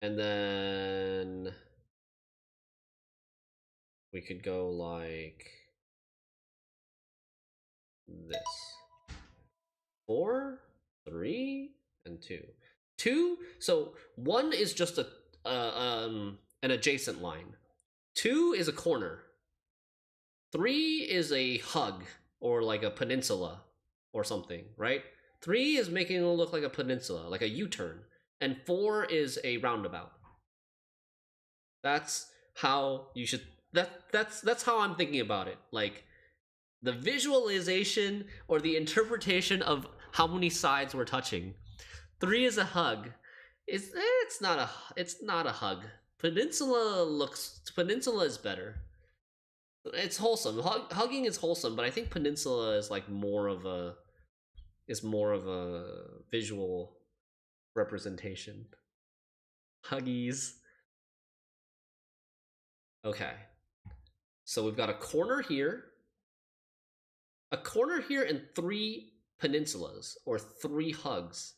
And then we could go like this. 4, 3, and 2. 2, so 1 is just an adjacent line. 2 is a corner. 3 is a hug, or like a peninsula or something, right? 3 is making it look like a peninsula, like a U-turn. And 4 is a roundabout. That's how you should, that's how I'm thinking about it. Like, the visualization or the interpretation of how many sides we're touching. 3 is a hug. It's not a hug. Peninsula is better. It's wholesome. Hugging is wholesome, but I think Peninsula is like more of a visual representation. Huggies. Okay. So we've got a corner here, and 3 peninsulas or 3 hugs.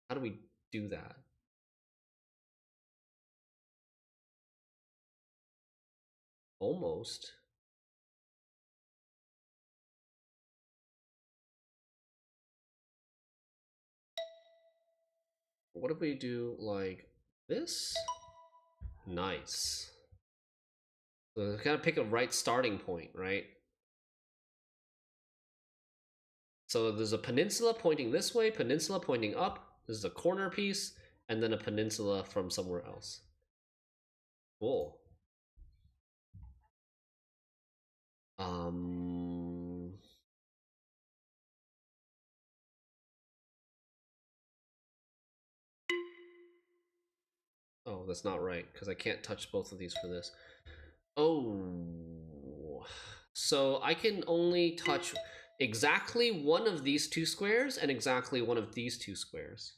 How do we do that? Almost. What if we do like this? Nice. So we gotta pick a right starting point, right? So there's a peninsula pointing this way, peninsula pointing up. This is a corner piece, and then a peninsula from somewhere else. Cool. Oh, that's not right, because I can't touch both of these for this. Oh. So I can only touch exactly one of these 2 squares and exactly one of these 2 squares.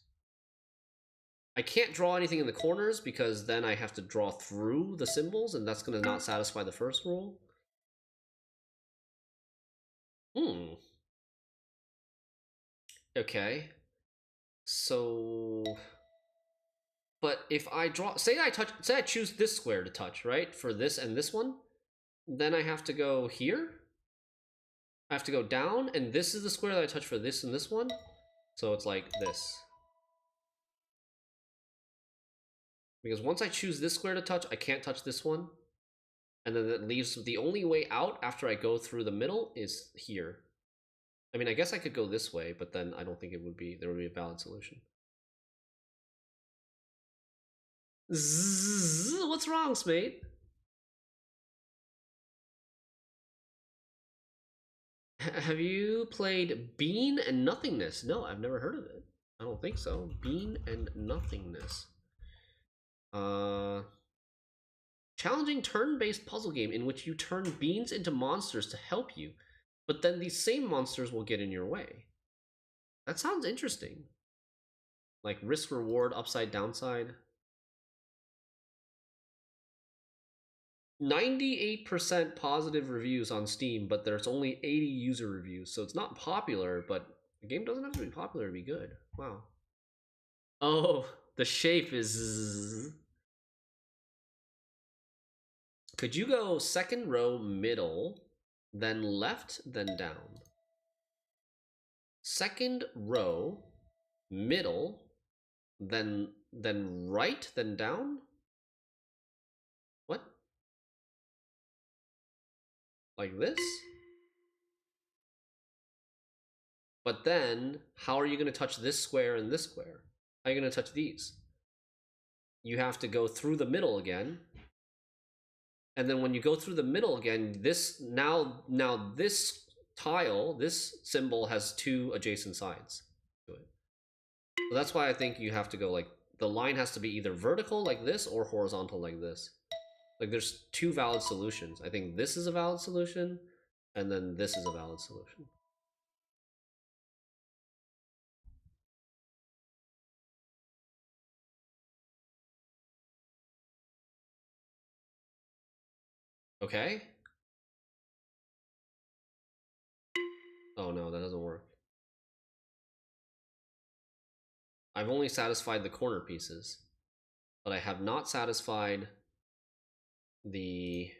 I can't draw anything in the corners because then I have to draw through the symbols, and that's going to not satisfy the first rule. Okay. So... But if I draw... Say I choose this square to touch, right? For this and this one. Then I have to go here. I have to go down, and this is the square that I touch for this and this one. So it's like this. Because once I choose this square to touch, I can't touch this one. And then that leaves the only way out after I go through the middle is here. I mean, I guess I could go this way, but then I don't think there would be a valid solution. Zzz, what's wrong, Smate? Have you played Bean and Nothingness? No, I've never heard of it. I don't think so. Bean and Nothingness. Challenging turn-based puzzle game in which you turn beans into monsters to help you, but then these same monsters will get in your way. That sounds interesting. Like risk reward, upside downside. 98% positive reviews on Steam, but there's only 80 user reviews, so it's not popular, but the game doesn't have to be popular to be good. Wow. Oh, the shape is... Could you go second row, middle, then left, then down? Second row, middle, then right, then down? What? Like this? But then, how are you going to touch this square and this square? How are you going to touch these? You have to go through the middle again. And then when you go through the middle again, this now this tile, this symbol has 2 adjacent sides to it. So that's why I think you have to go like, the line has to be either vertical like this or horizontal like this. Like there's 2 valid solutions. I think this is a valid solution, and then this is a valid solution. Okay. Oh no, that doesn't work. I've only satisfied the corner pieces, but I have not satisfied the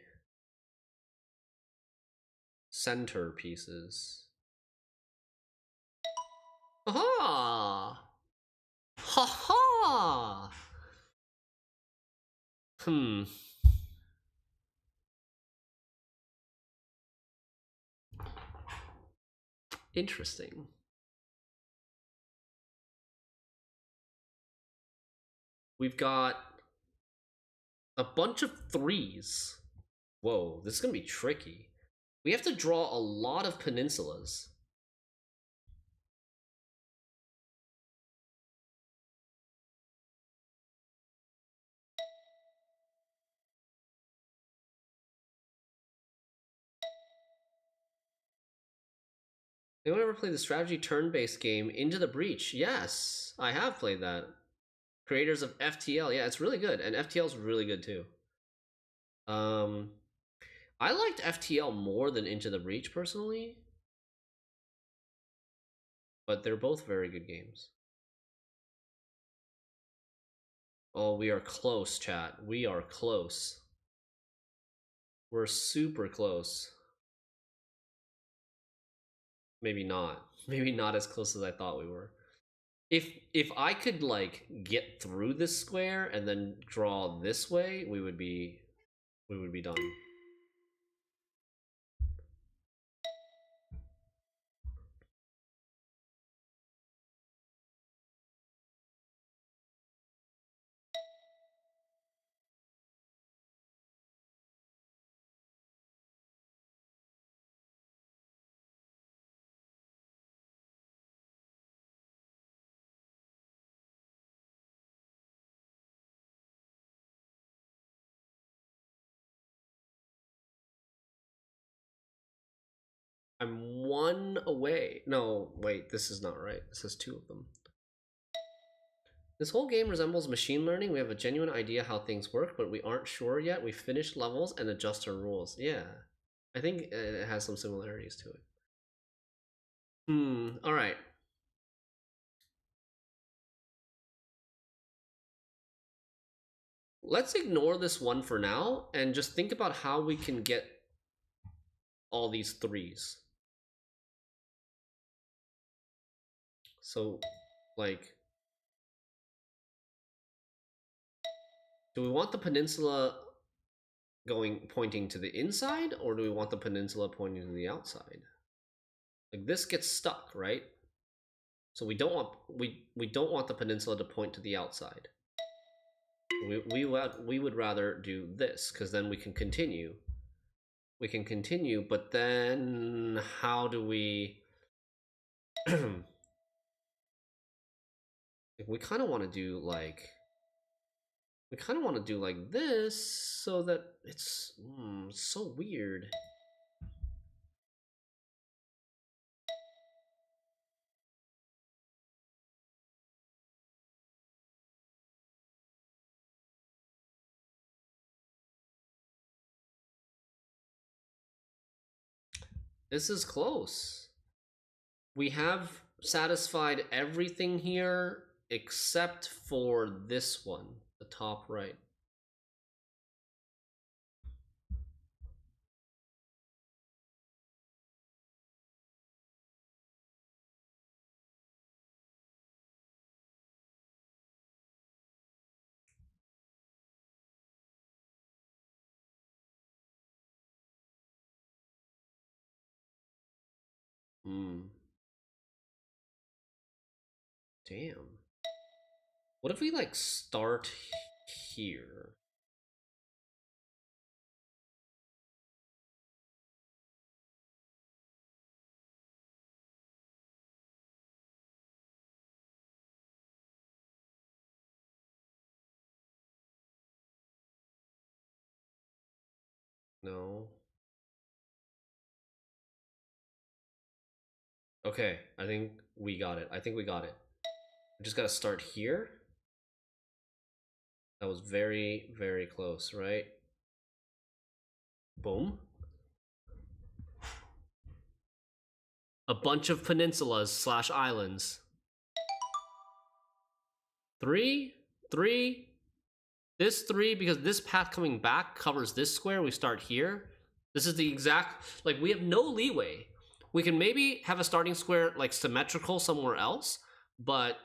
center pieces. Aha! Ha ha! Interesting. We've got a bunch of 3s. Whoa, this is gonna be tricky. We have to draw a lot of peninsulas. Anyone ever played the strategy turn-based game Into the Breach? Yes, I have played that. Creators of FTL. Yeah, it's really good, and FTL is really good too. I liked FTL more than Into the Breach personally, but they're both very good games. Oh, we are close, chat. We are close. We're super close. Maybe not. Maybe not as close as I thought we were. If I could like get through this square and then draw this way, we would be done. I'm one away. No, wait, this is not right. This has two of them. This whole game resembles machine learning. We have a genuine idea how things work, but we aren't sure yet. We finish levels and adjust our rules. Yeah, I think it has some similarities to it. All right. Let's ignore this one for now and just think about how we can get all these threes. So, like, do we want the peninsula pointing to the inside, or do we want the peninsula pointing to the outside? Like, this gets stuck, right? So we don't want the peninsula to point to the outside. We would rather do this, because then we can continue. We can continue, but then how do we? We kind of want to do like. We kind of want to do like this, so that it's so weird. This is close. We have satisfied everything here except for this one, the top right. Damn. What if we like start here? No. Okay, I think we got it. I think we got it. We just gotta start here. That was very, very close, right? Boom. A bunch of peninsulas / islands. 3, 3. This 3, because this path coming back covers this square. We start here. This is the exact, like, we have no leeway. We can maybe have a starting square like symmetrical somewhere else, but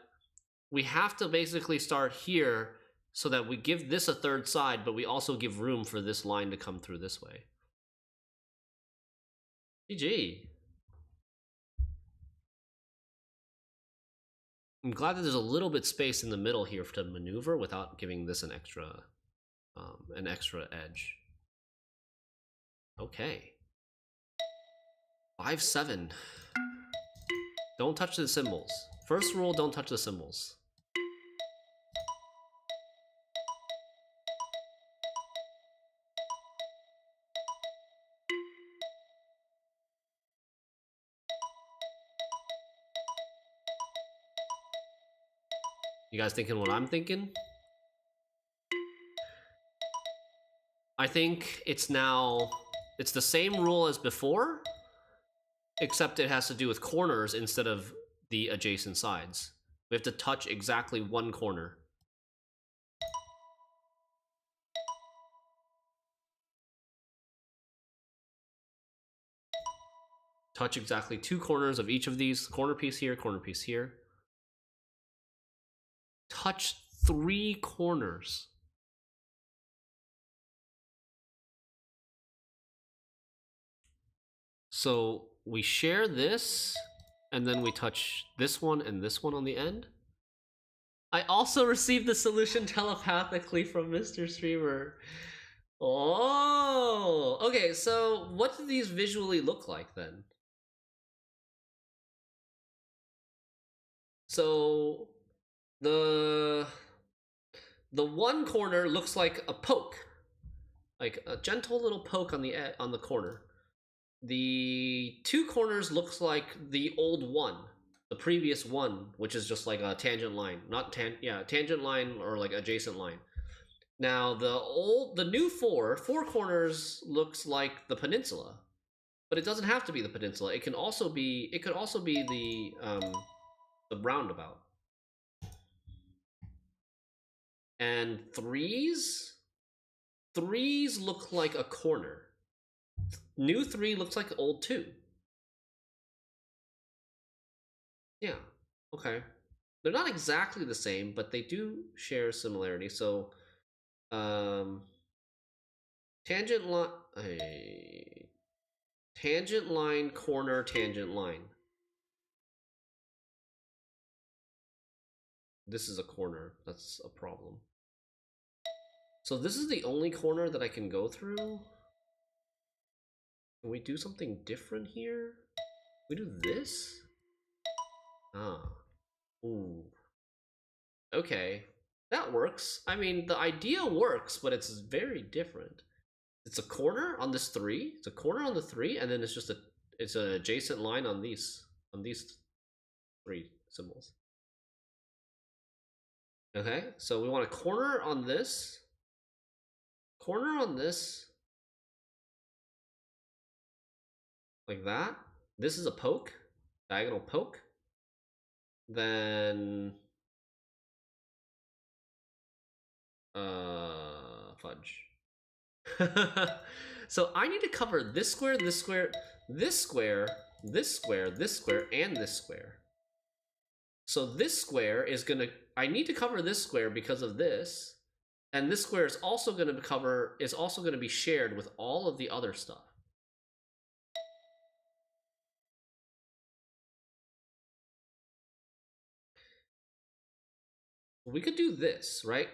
we have to basically start here so that we give this a third side, but we also give room for this line to come through this way. GG. I'm glad that there's a little bit space in the middle here to maneuver without giving this an extra edge. Okay. 5-7. Don't touch the symbols. First rule, don't touch the symbols. You guys thinking what I'm thinking? I think it's the same rule as before, except it has to do with corners instead of the adjacent sides. We have to touch exactly one corner. Touch exactly 2 corners of each of these. Corner piece here, corner piece here. Touch 3 corners. So we share this, and then we touch this one and this one on the end. I also received the solution telepathically from Mr. Streamer. Oh, okay, so what do these visually look like then? So the one corner looks like a poke, like a gentle little poke on the corner. The 2 corners looks like the old one, the previous one, which is just like a tangent line, not tangent line or like adjacent line. Now the new four corners looks like the peninsula, but it doesn't have to be the peninsula. It could also be the roundabout. And threes look like a corner. New 3 looks like old 2. Yeah, okay. They're not exactly the same, but they do share similarity. So, tangent line, corner, tangent line. This is a corner. That's a problem. So this is the only corner that I can go through. Can we do something different here? We do this? Ah. Ooh. Okay. That works. I mean, the idea works, but it's very different. It's a corner on this 3. It's a corner on the 3, and then it's just it's an adjacent line on these 3 symbols. Okay, so we want a corner on this, like that. This is a poke, diagonal poke. Then fudge. So I need to cover this square, this square, this square, this square, this square, and this square. So this square is gonna, I need to cover this square because of this, and this square is also gonna be shared with all of the other stuff. We could do this, right?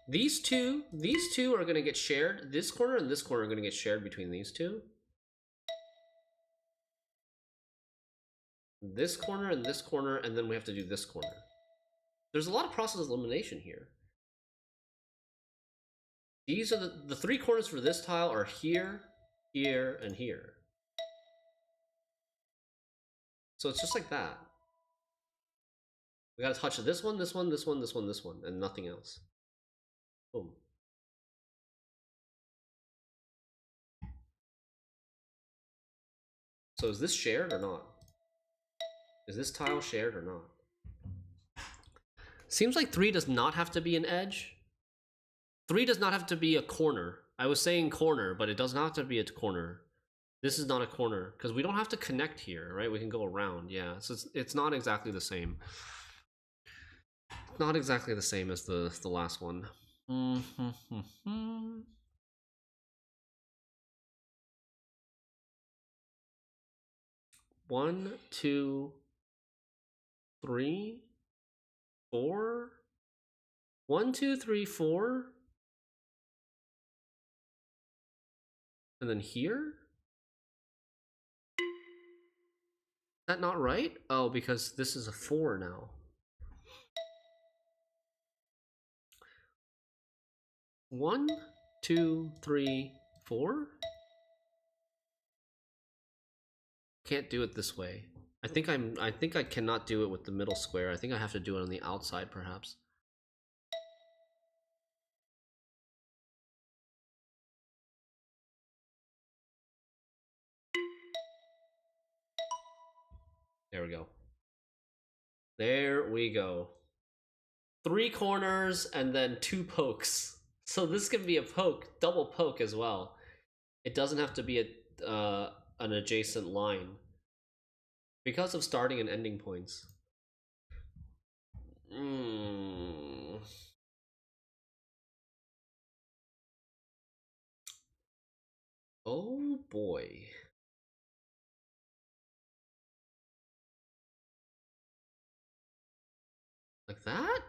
These two are gonna get shared. This corner and this corner are gonna get shared between these two. This corner and this corner, and then we have to do this corner. There's a lot of process elimination here. These are the 3 corners for this tile are here, here, and here. So it's just like that. We gotta touch this one, this one, this one, this one, this one, and nothing else. Boom. So is this shared or not? Is this tile shared or not? Seems like 3 does not have to be an edge. 3 does not have to be a corner. I was saying corner, but it does not have to be a corner. This is not a corner, because we don't have to connect here, right? We can go around, yeah. So it's not exactly the same. Not exactly the same as the last one. One, two, 3, 4. 1, 2, 3, 4. And then here? Is that not right? Oh, because this is a 4 now. 1, 2, 3, 4. Can't do it this way. I think I cannot do it with the middle square. I think I have to do it on the outside, perhaps. There we go. There we go. 3 corners and then 2 pokes. So this can be a poke, double poke as well. It doesn't have to be an adjacent line because of starting and ending points. Oh boy. Like that?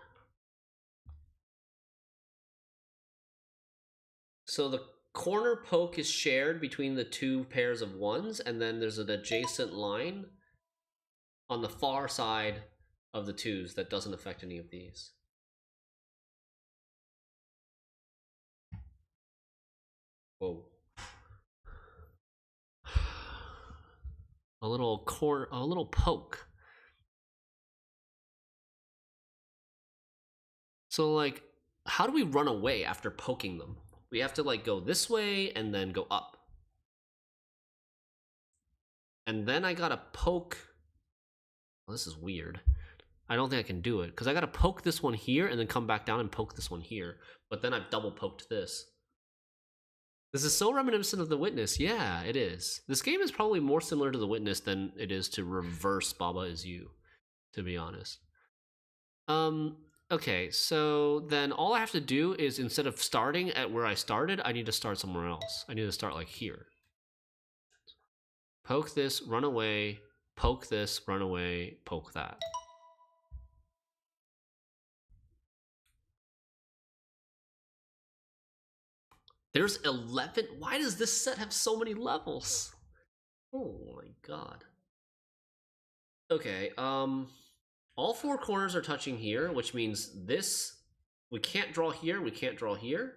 So the corner poke is shared between the 2 pairs of ones, and then there's an adjacent line on the far side of the 2s that doesn't affect any of these. Whoa. A little poke. So like, how do we run away after poking them? We have to like go this way and then go up. And then I gotta poke. Well, this is weird. I don't think I can do it because I gotta poke this one here and then come back down and poke this one here. But then I've double poked this. This is so reminiscent of The Witness. Yeah, it is. This game is probably more similar to The Witness than it is to Reverse Baba Is You, to be honest. Okay, so then all I have to do is instead of starting at where I started, I need to start somewhere else. I need to start like here. Poke this, run away, poke this, run away, poke that. There's 11. Why does this set have so many levels? Oh my god. Okay, all 4 corners are touching here, which means this, we can't draw here, we can't draw here.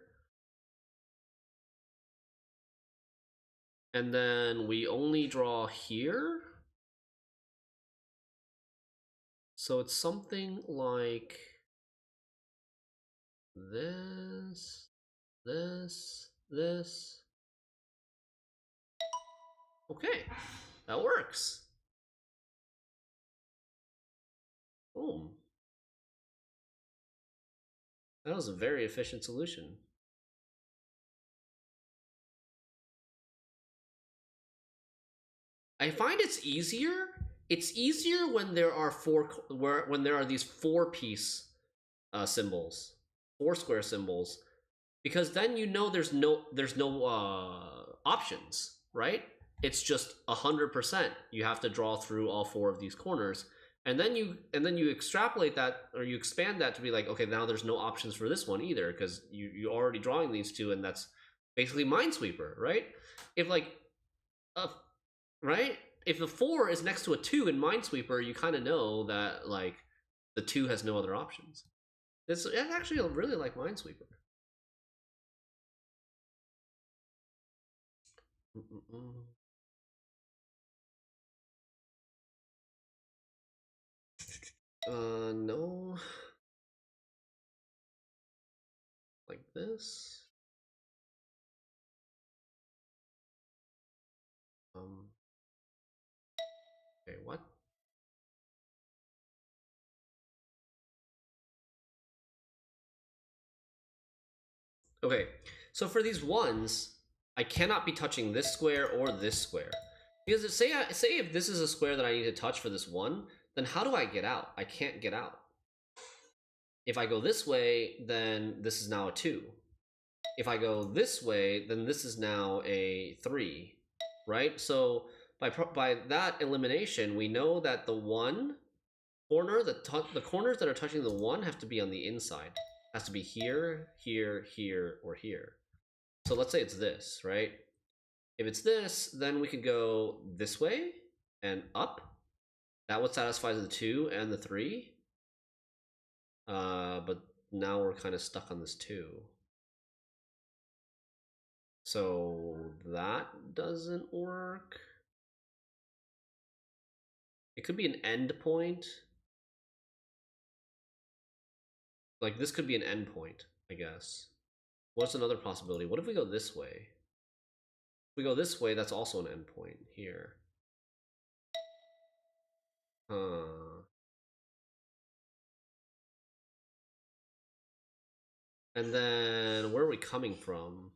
And then we only draw here. So it's something like this, this. Okay, that works. Boom. That was a very efficient solution. I find it's easier. It's easier when there are when there are these 4-piece symbols, 4 square symbols, because then you know there's no options, right? It's just 100%. You have to draw through all 4 of these corners, and then you extrapolate that, or you expand that to be like, okay, now there's no options for this one either because you're already drawing these 2, and that's basically Minesweeper, right? If like right, if the 4 is next to a 2 in Minesweeper, you kind of know that like the 2 has no other options. It's actually really like Minesweeper. No. Like this. Okay, what? Okay, so for these ones, I cannot be touching this square or this square. Because say if this is a square that I need to touch for this one, then how do I get out? I can't get out. If I go this way, then this is now a 2. If I go this way, then this is now a 3, right? So by that elimination, we know that the 1 corner, the corners that are touching the 1 have to be on the inside. It has to be here, here, here, or here. So let's say it's this, right? If it's this, then we could go this way and up. That would satisfy the 2 and the 3. But now we're kind of stuck on this 2. So that doesn't work. It could be an end point. Like this could be an end point, I guess. What's another possibility? What if we go this way? If we go this way, that's also an end point here. And then where are we coming from?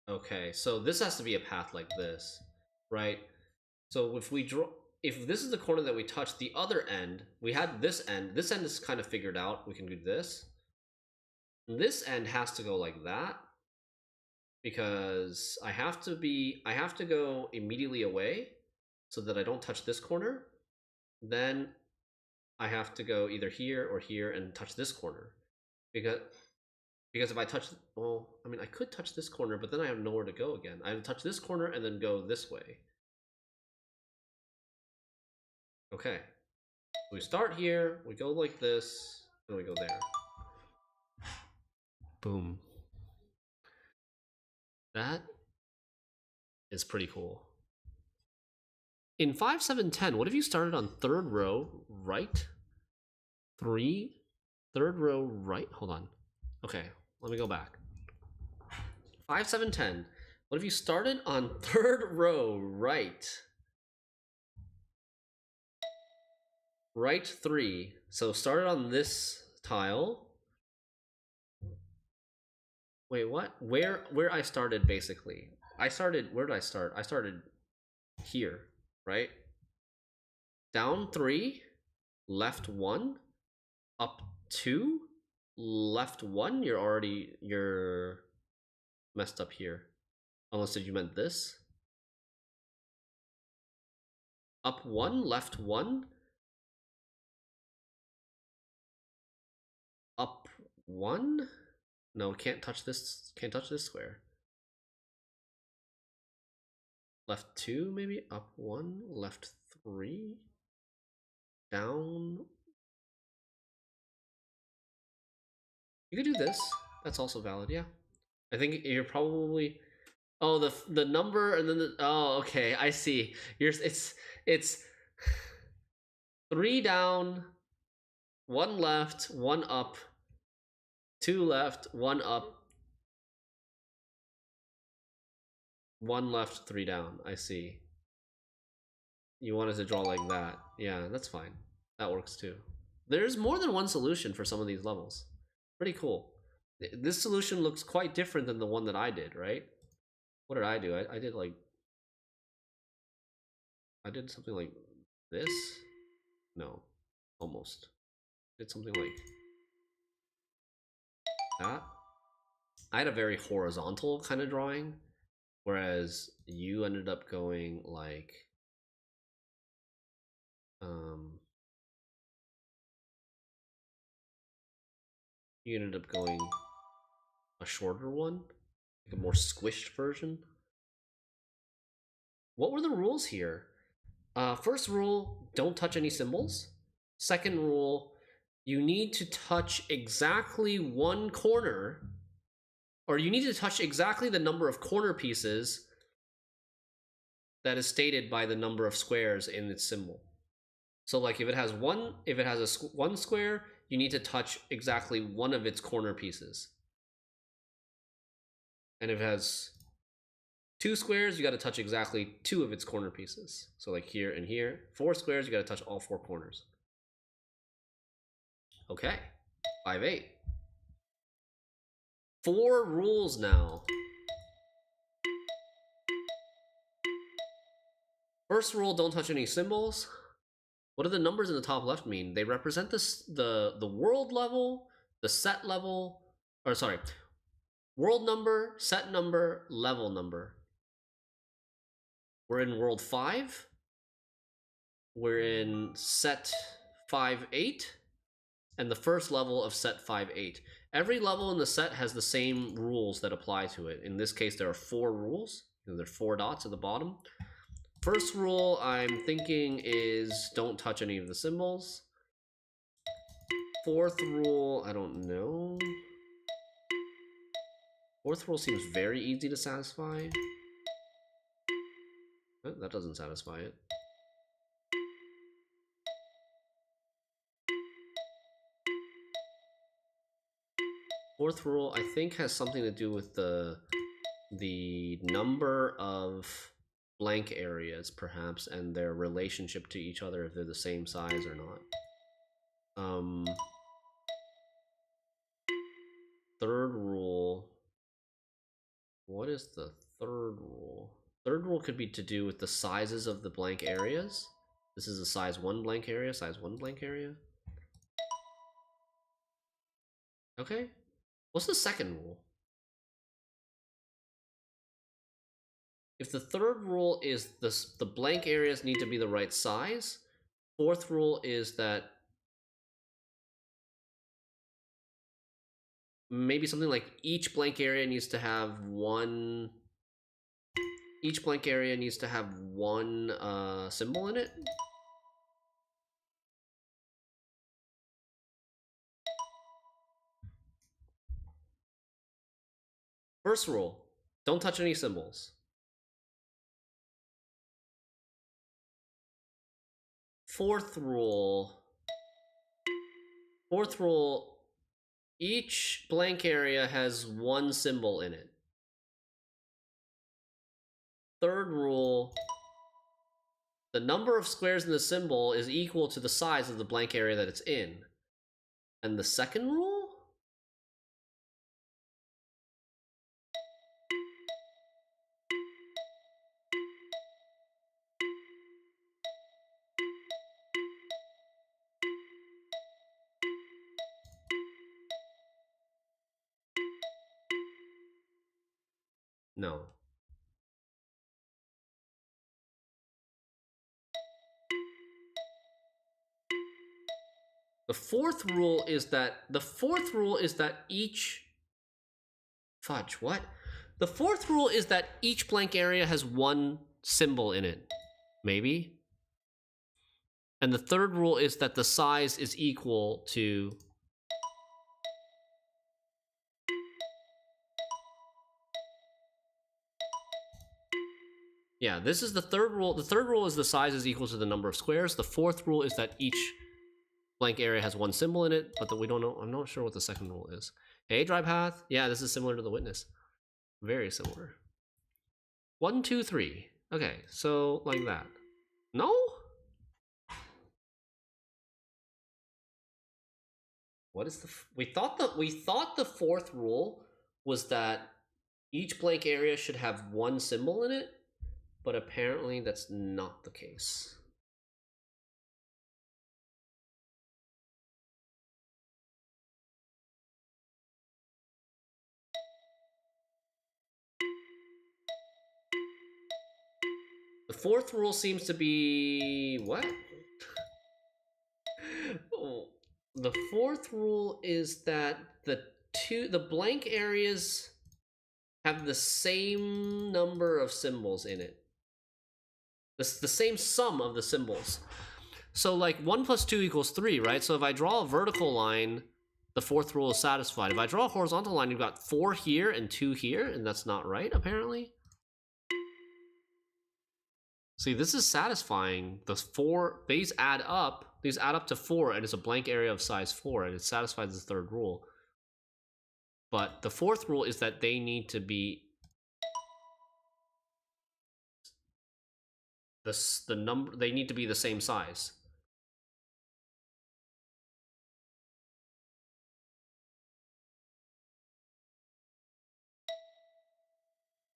Okay, so this has to be a path like this, right? So if we draw, if this is the corner that we touch, the other end, we had this end. This end is kind of figured out. We can do this. This end has to go like that because I have to go immediately away so that I don't touch this corner. Then I have to go either here or here and touch this corner because if I touch, well, I mean, I could touch this corner, but then I have nowhere to go again. I have to touch this corner and then go this way. Okay. We start here, we go like this, and we go there. Boom. That is pretty cool. In 5, 7, 10, what if you started on third row right? 3, third row right? Hold on. Okay, let me go back. 5, 7, 10. What if you started on third row right? Right 3. So started on this tile. Wait, what? Where I started basically? I started, where did I start? I started here, right? Down 3, left 1, up 2, left 1. You're messed up here. Unless did you meant this? Up 1, left 1, up 1. No, can't touch this. Can't touch this square. Left 2, maybe. Up 1, left 3, down. You could do this. That's also valid. Yeah, I think you're probably. Oh, the number and then the. Oh, okay. I see. It's 3 down, 1 left, 1 up, 2 left, 1 up, 1 left, 3 down. I see. You wanted to draw like that. Yeah, that's fine. That works too. There's more than one solution for some of these levels. Pretty cool. This solution looks quite different than the one that I did, right? What did I do? I did like... I did something like this? No. Almost. Did something like that. I had a very horizontal kind of drawing, whereas you ended up going like you ended up going a shorter one, like a more squished version. What were the rules here? First rule, don't touch any symbols. Second rule, you need to touch exactly one corner, or you need to touch exactly the number of corner pieces that is stated by the number of squares in its symbol. So like if it has one square, you need to touch exactly one of its corner pieces. And if it has 2 squares, you got to touch exactly 2 of its corner pieces. So like here and here. 4 squares, you got to touch all 4 corners. Okay, 5, 8. 4 rules now. First rule, don't touch any symbols. What do the numbers in the top left mean? They represent the world level, the set level, or sorry, world number, set number, level number. We're in world 5. We're in set 5, 8, and the first level of set 5, 8. Every level in the set has the same rules that apply to it. In this case, there are 4 rules. There are 4 dots at the bottom. First rule I'm thinking is don't touch any of the symbols. Fourth rule, I don't know. Fourth rule seems very easy to satisfy. Oh, that doesn't satisfy it. Fourth rule, I think, has something to do with the number of blank areas, perhaps, and their relationship to each other, if they're the same size or not. Third rule. What is the third rule? Third rule could be to do with the sizes of the blank areas. This is a size 1 blank area, size 1 blank area. Okay. What's the second rule? If the third rule is the blank areas need to be the right size, fourth rule is that maybe something like each blank area needs to have one symbol in it. First rule, don't touch any symbols. Fourth rule, each blank area has one symbol in it. Third rule, the number of squares in the symbol is equal to the size of the blank area that it's in. And the second rule? No. The fourth rule is that each fudge, what? The fourth rule is that each blank area has one symbol in it. Maybe. And the third rule is that the size is equal to yeah, this is the third rule. The third rule is the size is equal to the number of squares. The fourth rule is that each blank area has one symbol in it, but we don't know. I'm not sure what the second rule is. Hey, dry path. Yeah, this is similar to the witness. Very similar. 1, 2, 3. Okay, so like that. No? What is the we thought the fourth rule was that each blank area should have one symbol in it, but apparently that's not the case. The fourth rule seems to be what? Oh, the fourth rule is that the blank areas have the same number of symbols in it. The same sum of the symbols. So like 1 plus 2 equals 3, right? So if I draw a vertical line, the fourth rule is satisfied. If I draw a horizontal line, you've got 4 here and 2 here, and that's not right, apparently. See, this is satisfying. The 4, these add up to 4, and it's a blank area of size 4, and it satisfies the third rule. But the fourth rule is that they need to be they need to be the same size.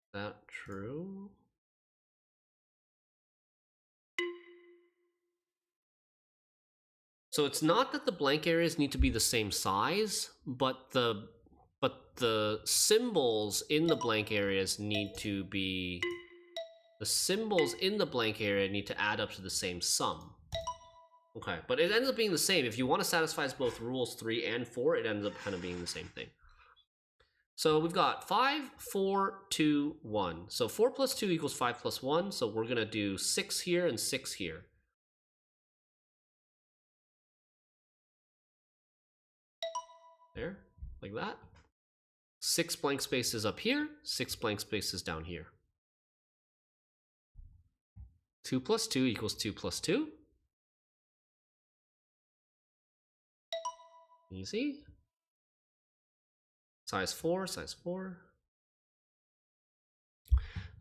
Is that true? So it's not that the blank areas need to be the same size, but the symbols in the blank areas need to be the symbols in the blank area need to add up to the same sum. Okay, but it ends up being the same. If you want to satisfy both rules 3 and 4, it ends up kind of being the same thing. So we've got 5, 4, 2, 1. So 4 plus 2 equals 5 plus 1. So we're going to do 6 here and 6 here. There, like that. 6 blank spaces up here, 6 blank spaces down here. 2 plus 2 equals 2 plus 2. Easy. Size 4, size 4.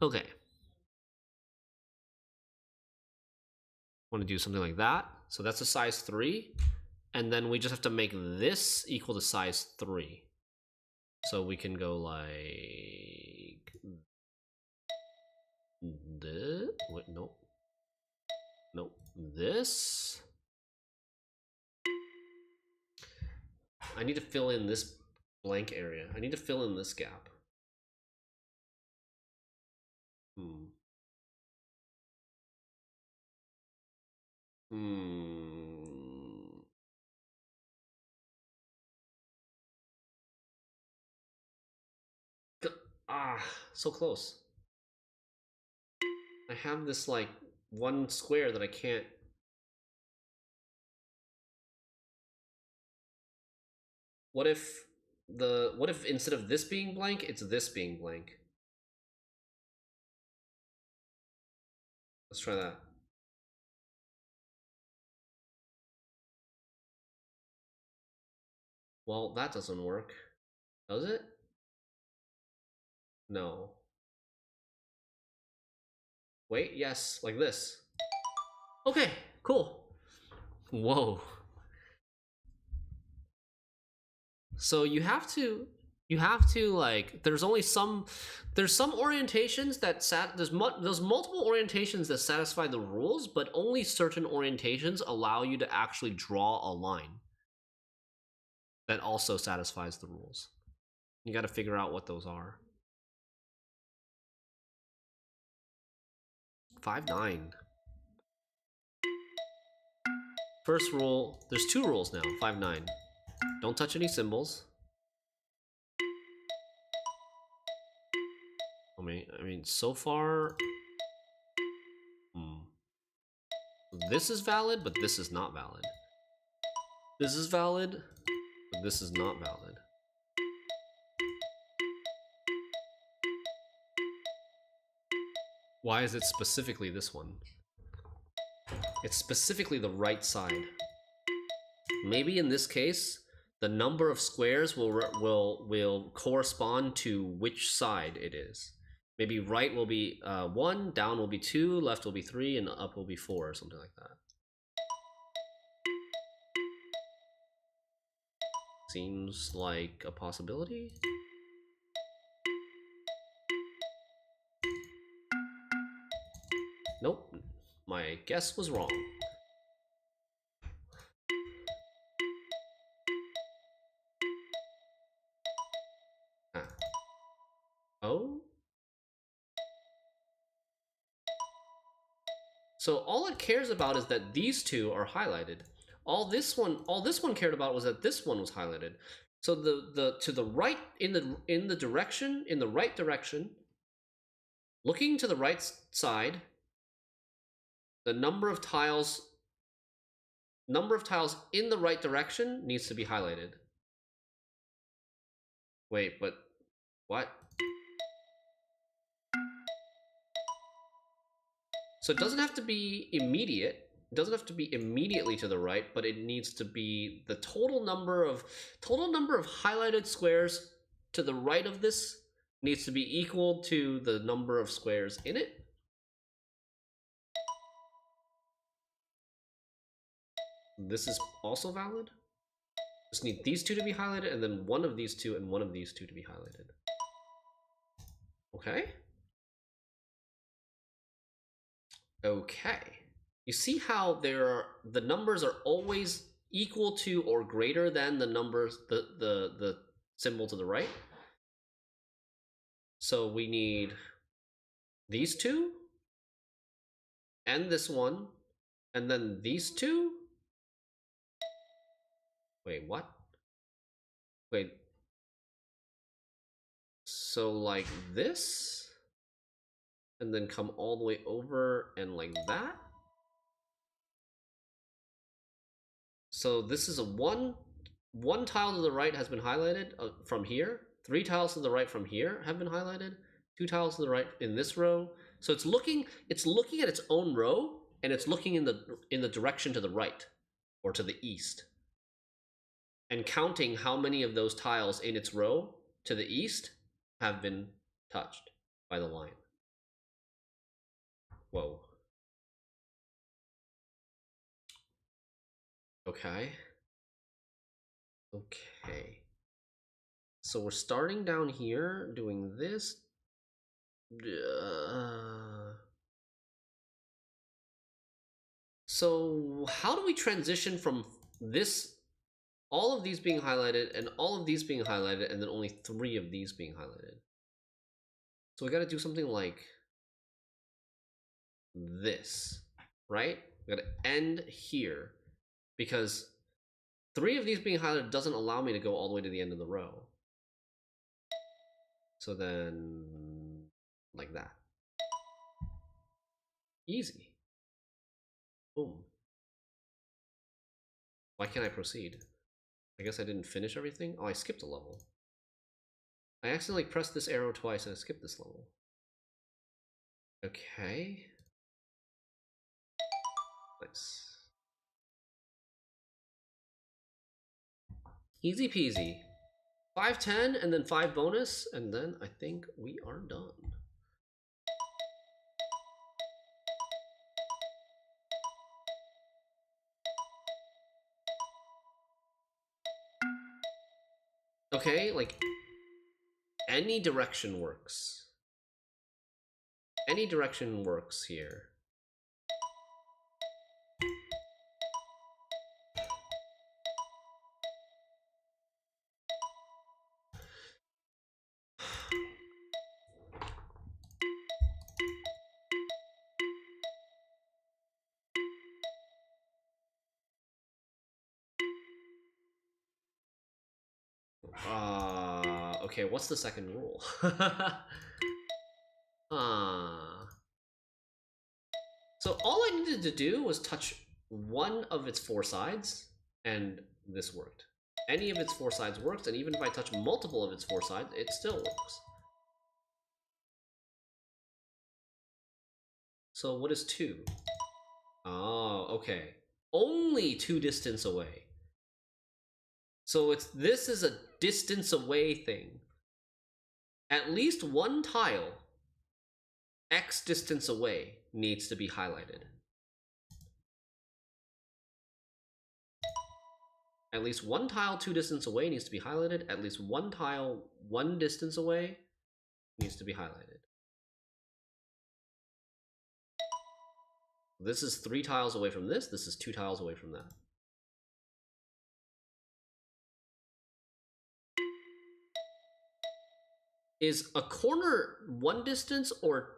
Okay. want to do something like that. So that's a size 3. And then we just have to make this equal to size 3. So we can go like this. Wait, nope. Nope. This. I need to fill in this blank area. I need to fill in this gap. Ah, so close. I have this like one square that I can't. What if instead of this being blank, it's this being blank? Let's try that. Well, that doesn't work. Does it? No. Wait, yes, like this. Okay, cool. Whoa. So you have to like, there's some orientations that there's multiple orientations that satisfy the rules, but only certain orientations allow you to actually draw a line that also satisfies the rules. You got to figure out what those are. 5-9. First rule, there's 2 rules now. 5-9. Don't touch any symbols. I mean, so far, this is valid, but this is not valid. This is valid, but this is not valid. Why is it specifically this one? It's specifically the right side. Maybe in this case, the number of squares will correspond to which side it is. Maybe right will be 1, down will be 2, left will be 3, and up will be 4, or something like that. Seems like a possibility. Nope, my guess was wrong. Oh? So all it cares about is that these 2 are highlighted. All this one cared about was that this one was highlighted. So the to the right, in the right direction, looking to the right side, the number of tiles in the right direction needs to be highlighted. Wait, but what? So it doesn't have to be immediate. It doesn't have to be immediately to the right, but it needs to be the total number of highlighted squares to the right of this needs to be equal to the number of squares in it. This is also valid. Just need these 2 to be highlighted, and then one of these 2 and one of these 2 to be highlighted. Okay. Okay. You see how the numbers are always equal to or greater than the numbers, the symbol to the right? So we need these 2 and this one, and then these 2. Wait, what? Wait. So like this, and then come all the way over and like that. So this is a one tile to the right has been highlighted from here. 3 tiles to the right from here have been highlighted. 2 tiles to the right in this row. So it's looking at its own row, and it's looking in the direction to the right or to the east, and counting how many of those tiles in its row to the east have been touched by the line. Whoa. Okay. Okay. So we're starting down here, doing this. So how do we transition from this, all of these being highlighted, and all of these being highlighted, and then only 3 of these being highlighted? So we gotta do something like this, right? We gotta end here, because 3 of these being highlighted doesn't allow me to go all the way to the end of the row. So then, like that. Easy. Boom. Why can't I proceed? I guess I didn't finish everything? Oh, I skipped a level. I accidentally pressed this arrow twice and I skipped this level. Okay. Nice. Easy peasy. 510 and then 5 bonus, and then I think we are done. Okay, like any direction works. Any direction works here. Okay, what's the second rule? So all I needed to do was touch one of its 4 sides, and this worked. Any of its 4 sides works, and even if I touch multiple of its 4 sides, it still works. So what is 2? Oh, okay. Only 2 distance away. So this is a distance away thing. At least one tile, X distance away, needs to be highlighted. At least one tile 2 distance away needs to be highlighted. At least one tile 1 distance away needs to be highlighted. This is 3 tiles away from this. This is 2 tiles away from that. Is a corner 1 distance or...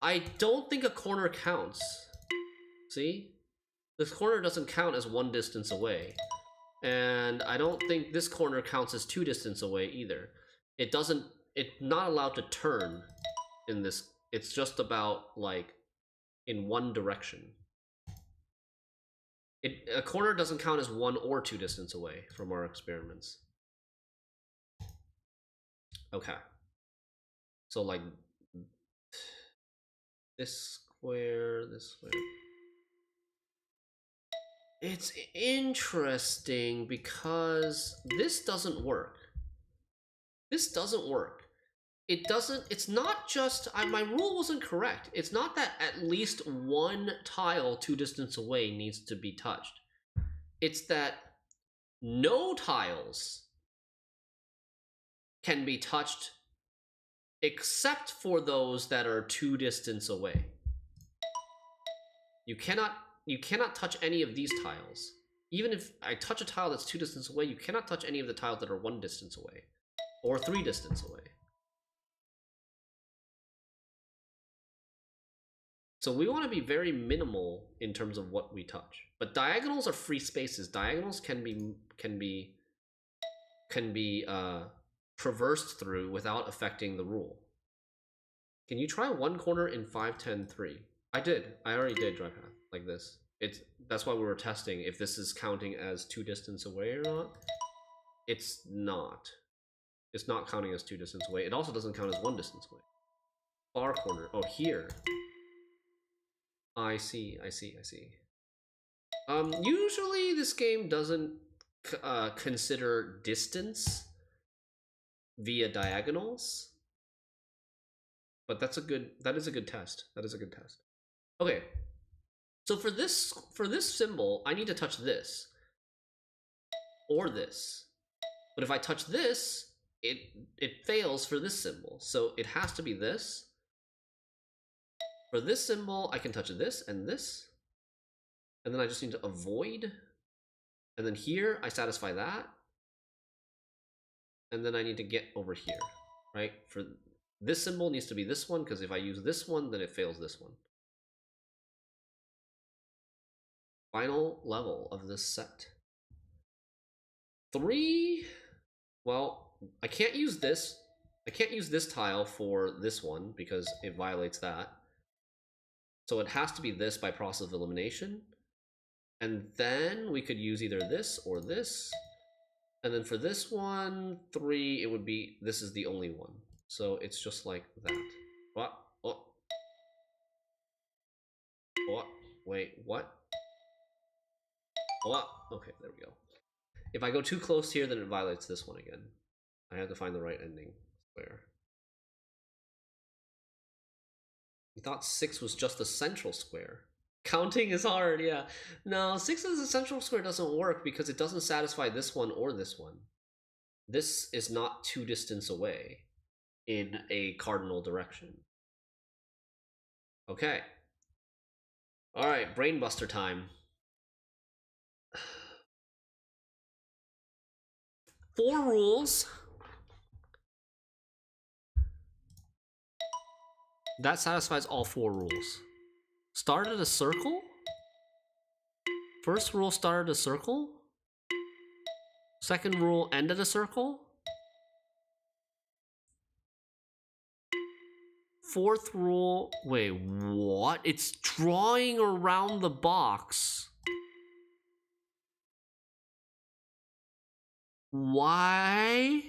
I don't think a corner counts. See? This corner doesn't count as 1 distance away. And I don't think this corner counts as 2 distance away either. It doesn't... It's not allowed to turn in this. It's just about, like, in one direction. A corner doesn't count as 1 or 2 distance away from our experiments. Okay. So, like, this square, this square. It's interesting because this doesn't work. This doesn't work. It's not just, my rule wasn't correct. It's not that at least one tile 2 distance away needs to be touched. It's that no tiles can be touched except for those that are 2 distance away. You cannot touch any of these tiles. Even if I touch a tile that's 2 distance away, you cannot touch any of the tiles that are 1 distance away. Or 3 distance away. So we want to be very minimal in terms of what we touch. But diagonals are free spaces. Diagonals can be traversed through without affecting the rule. Can you try one corner in 5-10-3? I did. I already did dry path like this. That's why we were testing if this is counting as 2 distance away or not. It's not. It's not counting as 2 distance away. It also doesn't count as 1 distance away. Far corner. Oh, here. I see. Usually this game doesn't consider distance via diagonals, but that is a good test. Okay, So for this symbol, I need to touch this or this. But if I touch this, it fails for this symbol. So it has to be this. For this symbol, I can touch this and this. And then I just need to avoid. And then here, I satisfy that. And then I need to get over here, right? For this symbol needs to be this one, because if I use this one, then it fails this one. Final level of this set. 3. Well, I can't use this. I can't use this tile for this one because it violates that. So it has to be this by process of elimination. And then we could use either this or this. And then for this one, 3, it would be, this is the only one. So it's just like that. What? Oh. What? Wait, what? What? Okay, there we go. If I go too close here, then it violates this one again. I have to find the right ending square. We thought 6 was just the central square. Counting is hard, yeah. No, 6 as a central square doesn't work because it doesn't satisfy this one or this one. This is not 2 distance away in a cardinal direction. Okay. Alright, brainbuster time. 4 rules. That satisfies all 4 rules. Start at a circle? First rule, start at a circle? Second rule, end at a circle? Fourth rule, wait, what? It's drawing around the box. Why?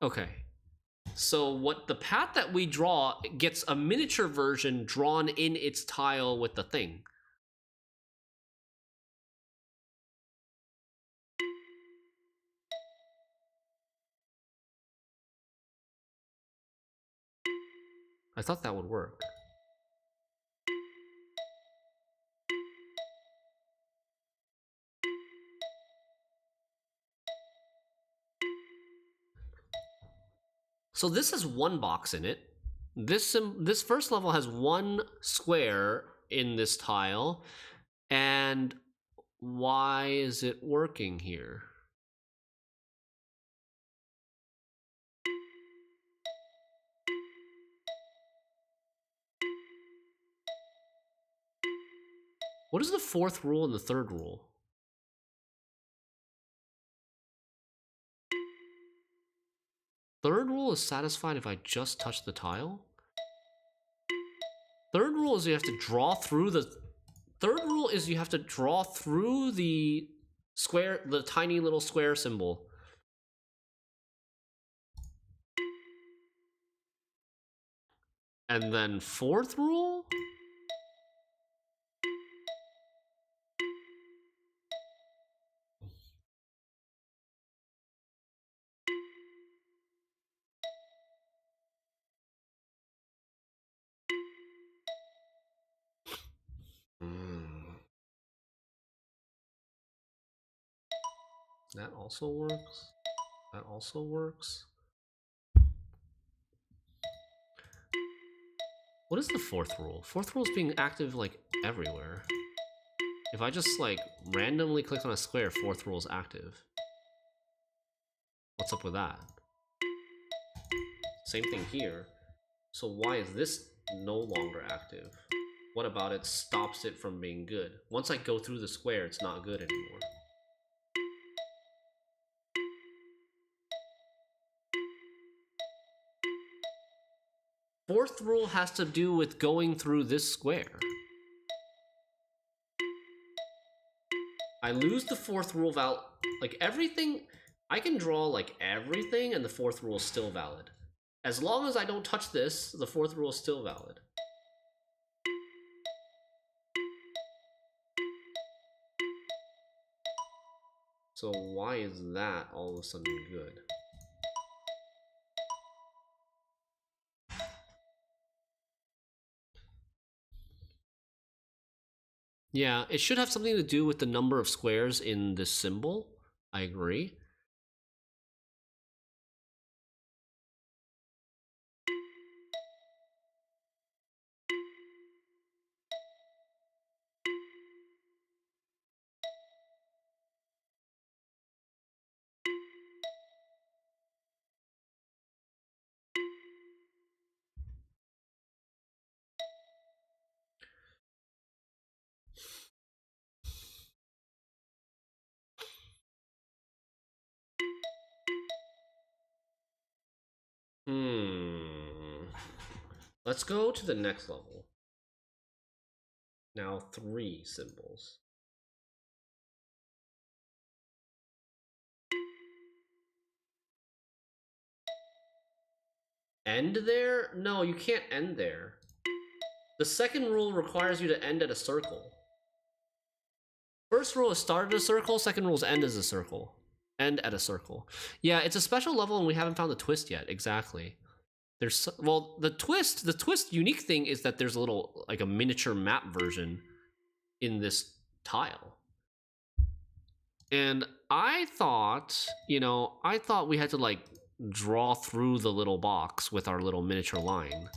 Okay. So what the path that we draw gets a miniature version drawn in its tile with the thing. I thought that would work. So this has 1 box in it. This first level has 1 square in this tile. And why is it working here? What is the 4th rule and the 3rd rule? Third rule is satisfied if I just touch the tile. Third rule is you have to draw through the... Third rule is you have to draw through the square, the tiny little square symbol. And then 4th rule? That also works. That also works. What is the 4th rule? 4th rule is being active like everywhere. If I just like randomly click on a square, 4th rule is active. What's up with that? Same thing here. So why is this no longer active? What about it stops it from being good? Once I go through the square, it's not good anymore. Fourth rule has to do with going through this square. I lose the 4th rule like everything, I can draw like everything and the 4th rule is still valid. As long as I don't touch this, the 4th rule is still valid. So why is that all of a sudden good? Yeah, it should have something to do with the number of squares in this symbol. I agree. Hmm. Let's go to the next level. Now 3 symbols. End there? No, you can't end there. The second rule requires you to end at a circle. First rule is start at a circle, second rule is end as a circle. End at a circle. Yeah, it's a special level and we haven't found the twist yet, exactly. There's, well, the twist unique thing is that there's a little, like a miniature map version in this tile. And I thought, I thought we had to like draw through the little box with our little miniature line.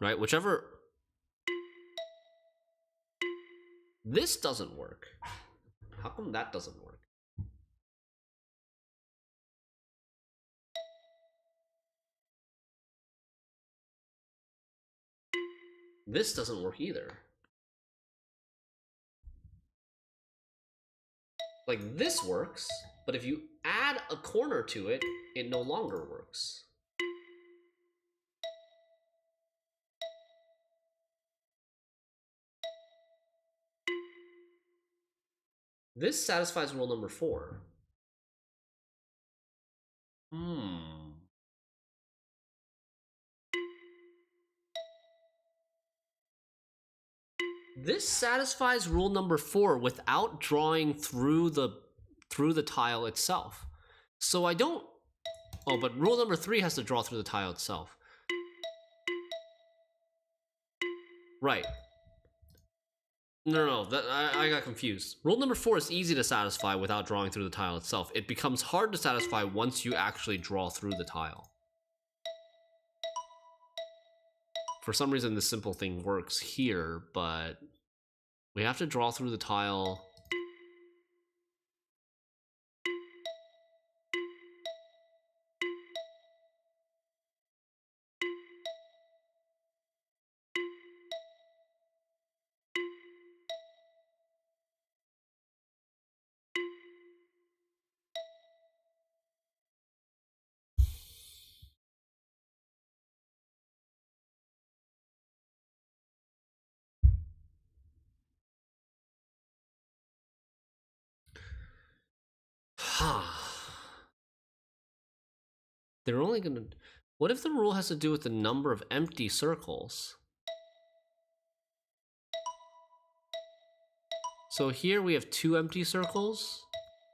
Right? Whichever. This doesn't work. How come that doesn't work? This doesn't work either. Like, this works, but if you add a corner to it, it no longer works. This satisfies rule number 4. This satisfies rule number 4 without drawing through the tile itself. So I don't. Oh, but rule number 3 has to draw through the tile itself. Right. No, I got confused. Rule number 4 is easy to satisfy without drawing through the tile itself. It becomes hard to satisfy once you actually draw through the tile. For some reason, this simple thing works here, but we have to draw through the tile. They're only gonna. What if the rule has to do with the number of empty circles? So here we have 2 empty circles.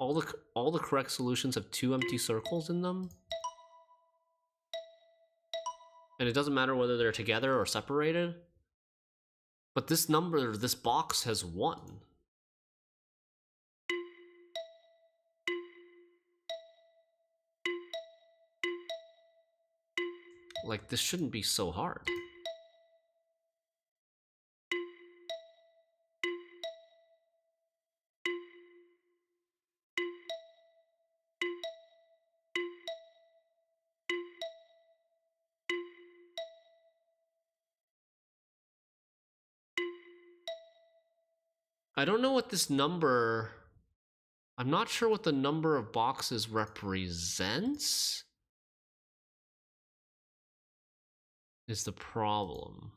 All the correct solutions have 2 empty circles in them. And it doesn't matter whether they're together or separated. But this box has 1. Like, this shouldn't be so hard. I don't know what this number. I'm not sure what the number of boxes represents. Is the problem.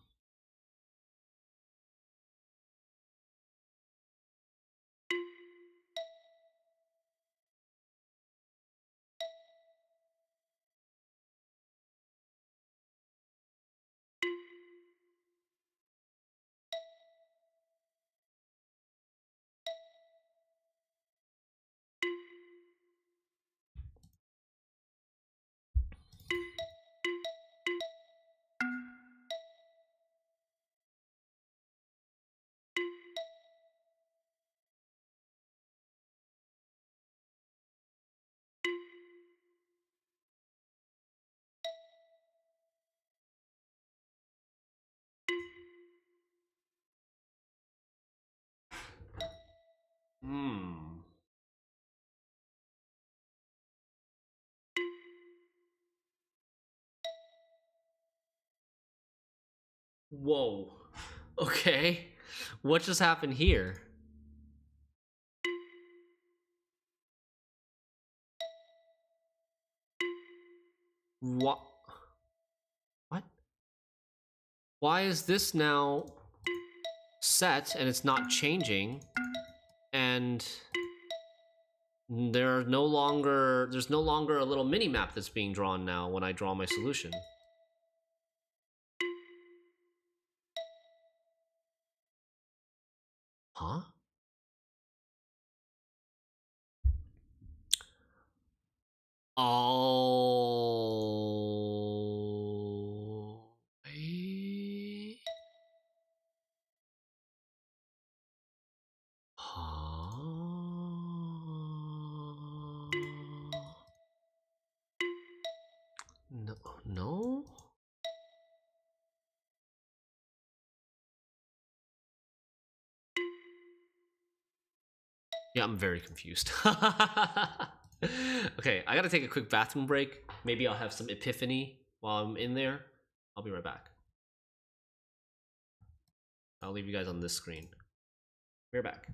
Hmm. Whoa. Okay. What just happened here? What? What? Why is this now set and it's not changing? And there's no longer a little mini map that's being drawn now when I draw my solution. Huh? Oh. Wait. Huh? No, no. Yeah, I'm very confused. Okay, I gotta take a quick bathroom break. Maybe I'll have some epiphany while I'm in there. I'll be right back. I'll leave you guys on this screen. We're back.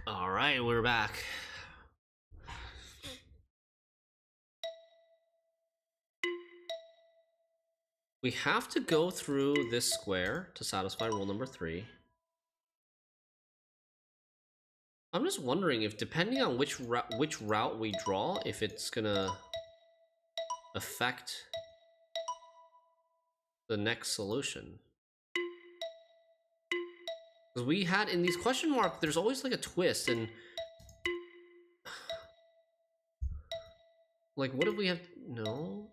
All right, we're back. We have to go through this square to satisfy rule number 3. I'm just wondering if, depending on which route we draw, if it's gonna affect the next solution. Because we had, in these question marks, there's always like a twist, and like, what if we have no?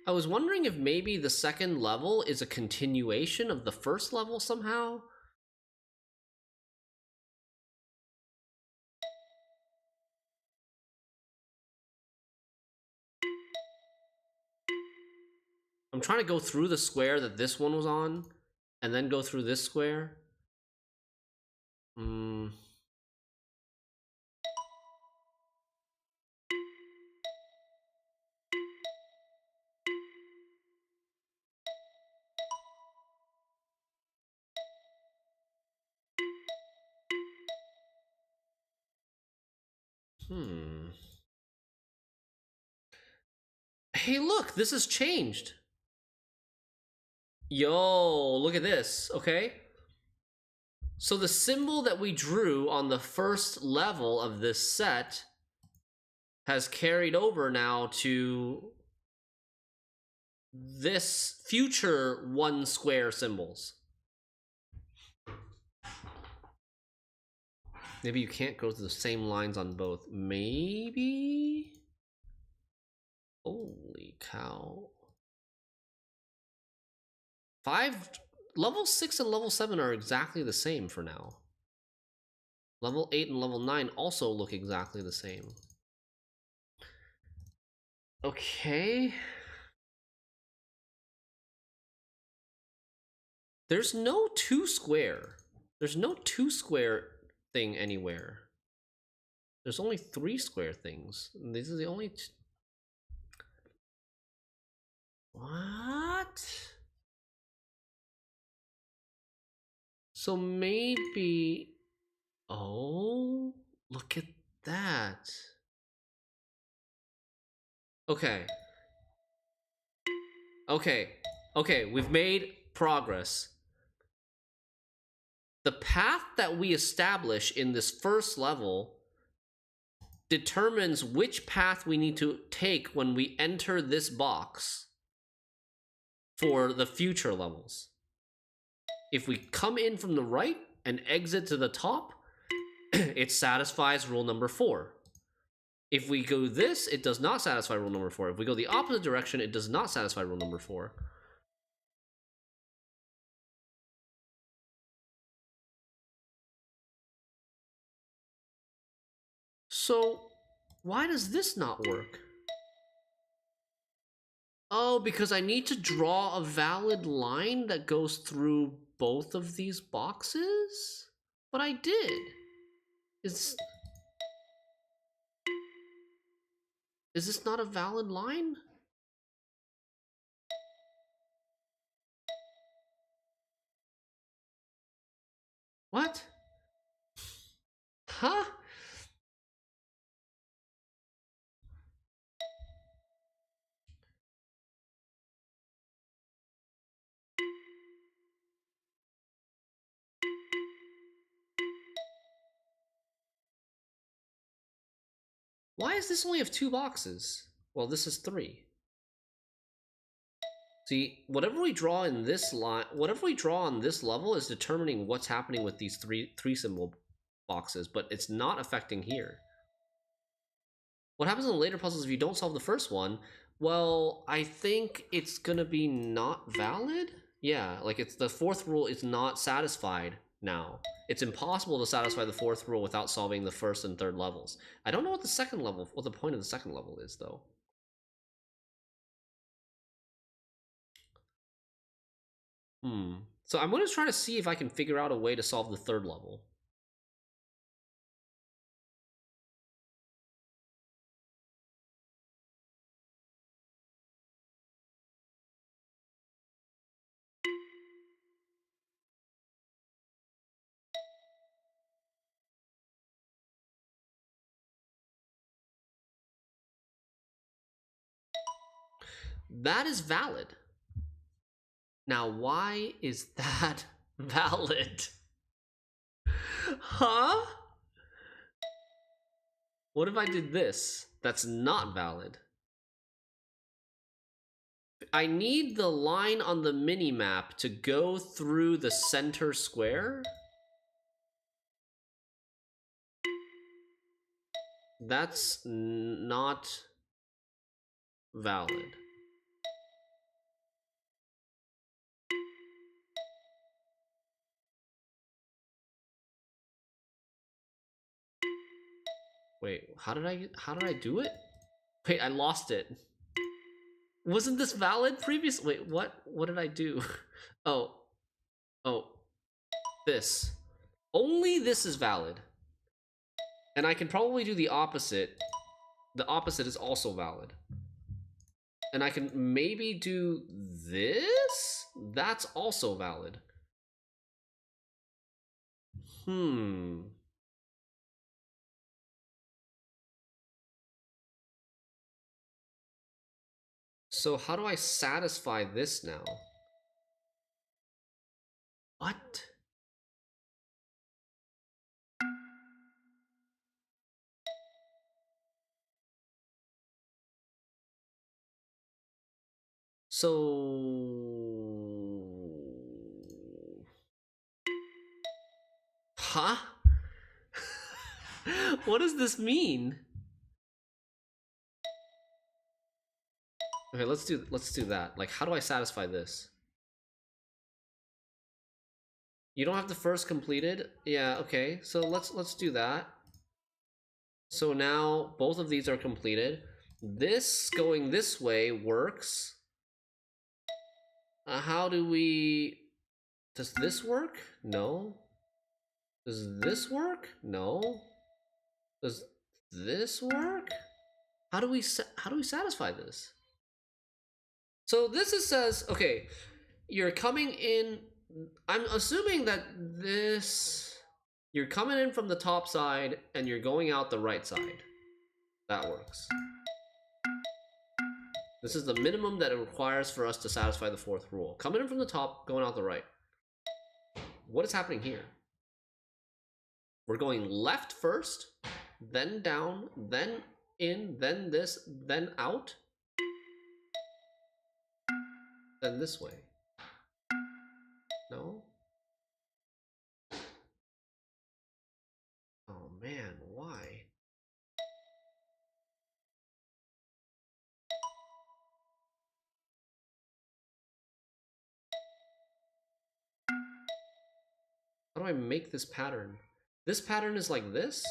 I was wondering if maybe the second level is a continuation of the first level somehow. I'm trying to go through the square that this one was on, and then go through this square. Hmm. Hey, look, this has changed. Yo, look at this, okay? So the symbol that we drew on the first level of this set has carried over now to this future one square symbols. Maybe you can't go through the same lines on both. Maybe? Holy cow. Level 6 and level 7 are exactly the same for now. Level 8 and level 9 also look exactly the same. Okay. There's no 2 square. There's no 2 square thing anywhere. There's only 3 square things. These are the only What? So maybe... Oh, look at that. Okay. Okay, we've made progress. The path that we establish in this first level determines which path we need to take when we enter this box for the future levels. If we come in from the right and exit to the top, it satisfies rule number 4. If we go this, it does not satisfy rule number 4. If we go the opposite direction, it does not satisfy rule number 4. So, why does this not work? Oh, because I need to draw a valid line that goes through both of these boxes? But I did. Is this not a valid line? What? Huh? Why does this only have 2 boxes? Well, this is 3. See, whatever we draw in this line, whatever we draw on this level is determining what's happening with these three symbol boxes, but it's not affecting here. What happens in the later puzzles if you don't solve the first one? Well, I think it's gonna be not valid. Yeah, like it's the 4th rule is not satisfied now. It's impossible to satisfy the 4th rule without solving the 1st and 3rd levels. I don't know what the second level, what the point of the second level is though. So I'm gonna try to see if I can figure out a way to solve the 3rd level. That is valid. Now, why is that valid? Huh? What if I did this? That's not valid. I need the line on the mini-map to go through the center square. That's not valid. Wait, how did I do it? Wait, I lost it. Wasn't this valid previous? Wait, what did I do? Oh, this. Only this is valid. And I can probably do the opposite. The opposite is also valid. And I can maybe do this? That's also valid. So how do I satisfy this now? What? So... Huh? What does this mean? Okay, let's do that. Like, how do I satisfy this? You don't have the first completed? Yeah, okay. So let's do that. So now both of these are completed. This going this way works. How do we... Does this work? No. Does this work? No. Does this work? How do we satisfy this? So this says, okay, you're coming in. I'm assuming that you're coming in from the top side and you're going out the right side. That works. This is the minimum that it requires for us to satisfy the fourth rule. Coming in from the top, going out the right. What is happening here? We're going left first, then down, then in, then this, then out, then this way. No? Oh man, why? How do I make this pattern? This pattern is like this?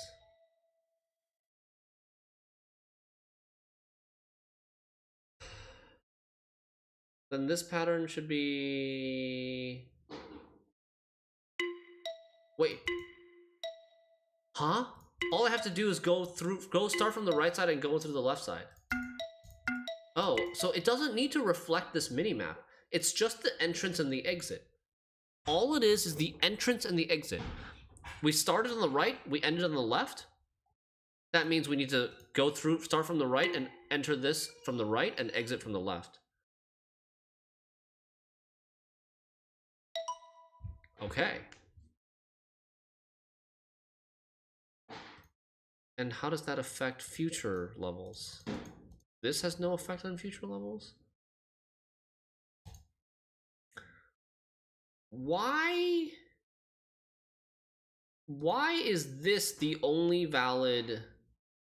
Then this pattern should be... Wait. Huh? All I have to do is go start from the right side and go through the left side. Oh, so it doesn't need to reflect this minimap. It's just the entrance and the exit. All it is the entrance and the exit. We started on the right, we ended on the left. That means we need to go through, start from the right and enter this from the right and exit from the left. Okay. And how does that affect future levels? This has no effect on future levels? Why is this the only valid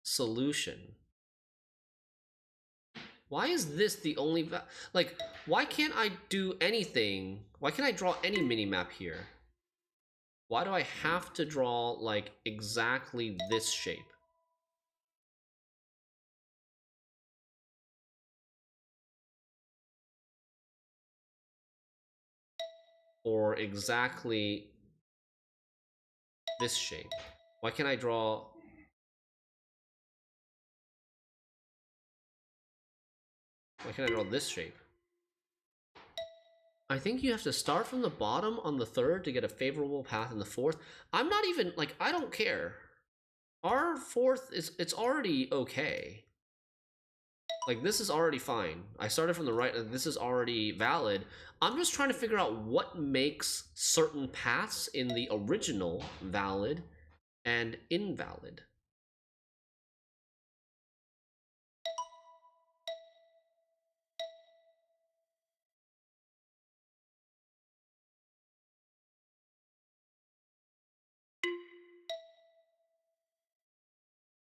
solution? Why is this the only like, why can't I do anything? Why can't I draw any minimap here? Why do I have to draw like exactly this shape? Or exactly this shape? Why can't I draw... Why can't I draw this shape? I think you have to start from the bottom on the third to get a favorable path in the fourth. I'm not even, like, I don't care. Our fourth it's already okay. Like, this is already fine. I started from the right, and this is already valid. I'm just trying to figure out what makes certain paths in the original valid and invalid.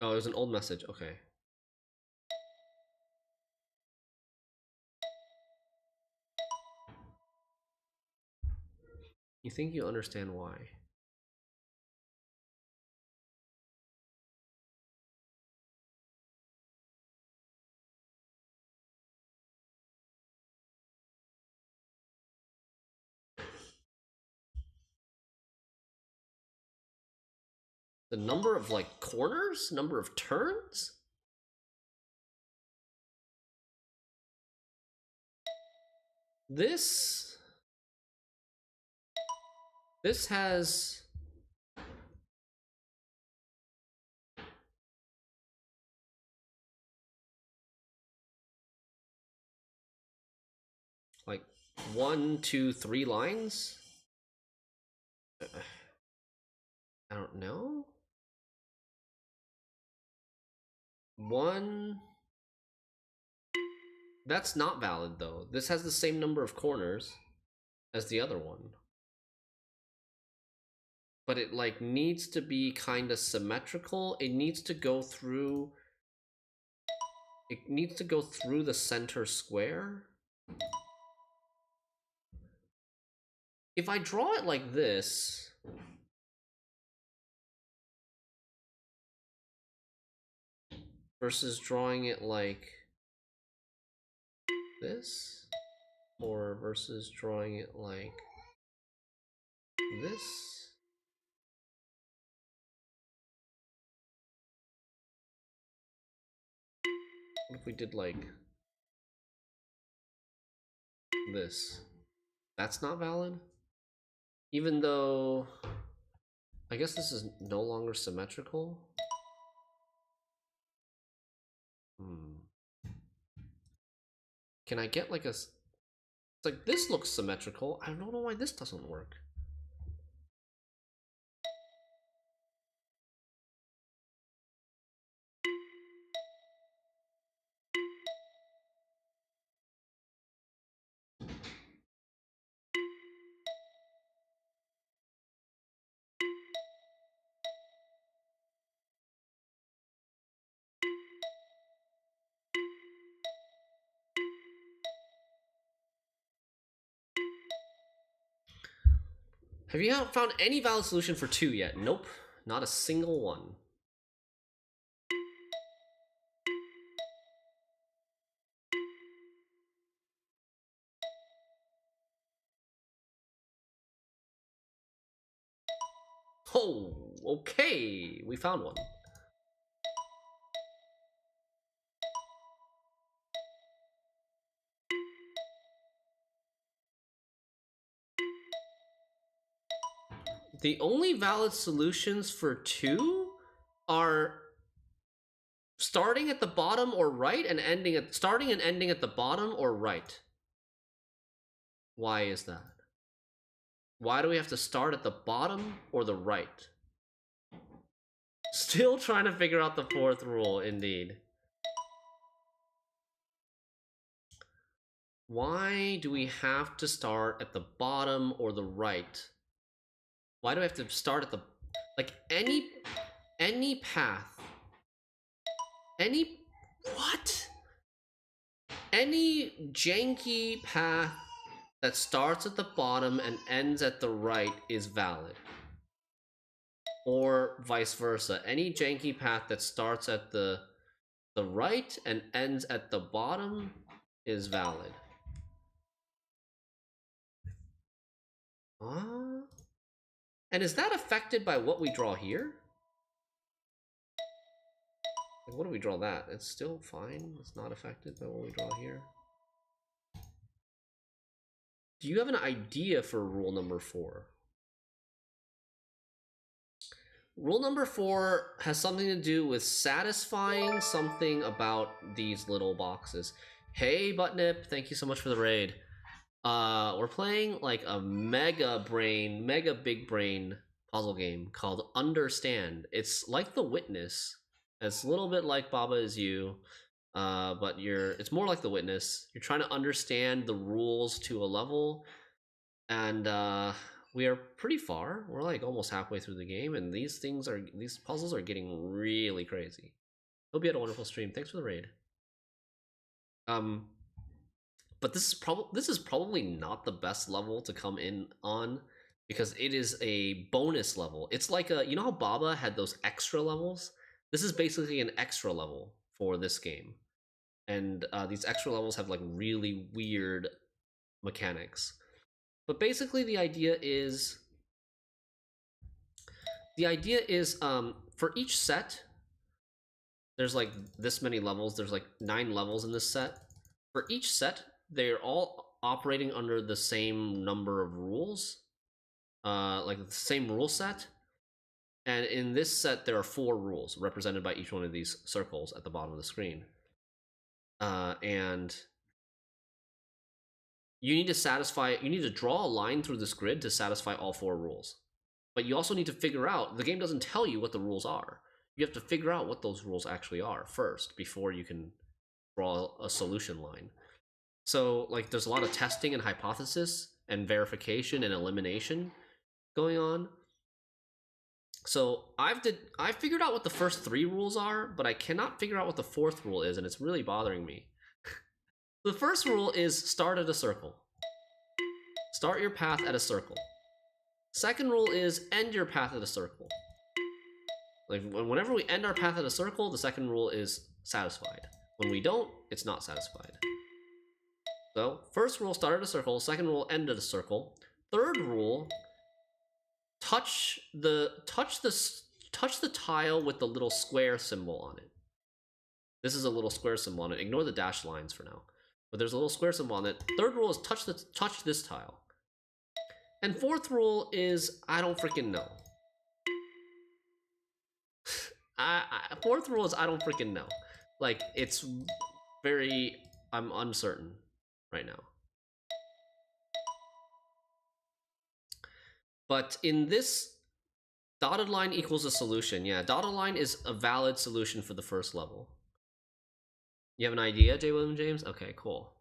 Oh, it was an old message. Okay. You think you understand why? The number of, like, corners? Number of turns? This has... like 1, 2, 3 lines? I don't know. 1... That's not valid, though. This has the same number of corners as the other one. but it like needs to be kind of symmetrical. It needs to go through the center square. If I draw it like this, versus drawing it like this, or versus drawing it like this. What if we did like this? That's not valid? Even though I guess this is no longer symmetrical. Can I get like a... It's like this looks symmetrical. I don't know why this doesn't work. Have you found any valid solution for 2 yet? Nope, not a single one. Oh, okay, we found one. The only valid solutions for 2 are starting at the bottom or right and ending at starting and ending at the bottom or right. Why is that? Why do we have to start at the bottom or the right? Still trying to figure out the 4th rule, indeed. Why do we have to start at the bottom or the right? Why do I have to start at the... Like, any path... What? Any janky path that starts at the bottom and ends at the right is valid. Or vice versa. Any janky path that starts at the right and ends at the bottom is valid. And is that affected by what we draw here? Like, what do we draw that? It's still fine. It's not affected by what we draw here. Do you have an idea for rule number 4? Rule number 4 has something to do with satisfying something about these little boxes. Hey, Buttnip, thank you so much for the raid. We're playing like a mega big brain puzzle game called Understand. It's like The Witness. It's a little bit like Baba Is You, but it's more like The Witness. You're trying to understand the rules to a level, and we are pretty far. We're like almost halfway through the game, and these puzzles are getting really crazy. Hope you had a wonderful stream. Thanks for the raid. But this is probably not the best level to come in on, because it is a bonus level. It's like you know how Baba had those extra levels? This is basically an extra level for this game. And these extra levels have like really weird mechanics. But basically the idea is for each set, there's like this many levels. There's like 9 levels in this set. For each set, they're all operating under the same number of rules, like the same rule set. And in this set, there are 4 rules represented by each one of these circles at the bottom of the screen. And you need to draw a line through this grid to satisfy all 4 rules. But you also need to figure out, the game doesn't tell you what the rules are. You have to figure out what those rules actually are first before you can draw a solution line. So like there's a lot of testing and hypothesis and verification and elimination going on. So I figured out what the first 3 rules are, but I cannot figure out what the 4th rule is, and it's really bothering me. The first rule is start at a circle. Start your path at a circle. Second rule is end your path at a circle. Like whenever we end our path at a circle, the second rule is satisfied. When we don't, it's not satisfied. So first rule, start at a circle. Second rule, end at a circle. Third rule, touch the tile with the little square symbol on it. This is a little square symbol on it. Ignore the dashed lines for now. But there's a little square symbol on it. Third rule is touch this tile. And fourth rule is I don't freaking know. Fourth rule is I don't freaking know. Like, it's very... I'm uncertain right now. But in this, dotted line equals a solution. Yeah, dotted line is a valid solution for the first level. You have an idea, J. William James? Okay, cool.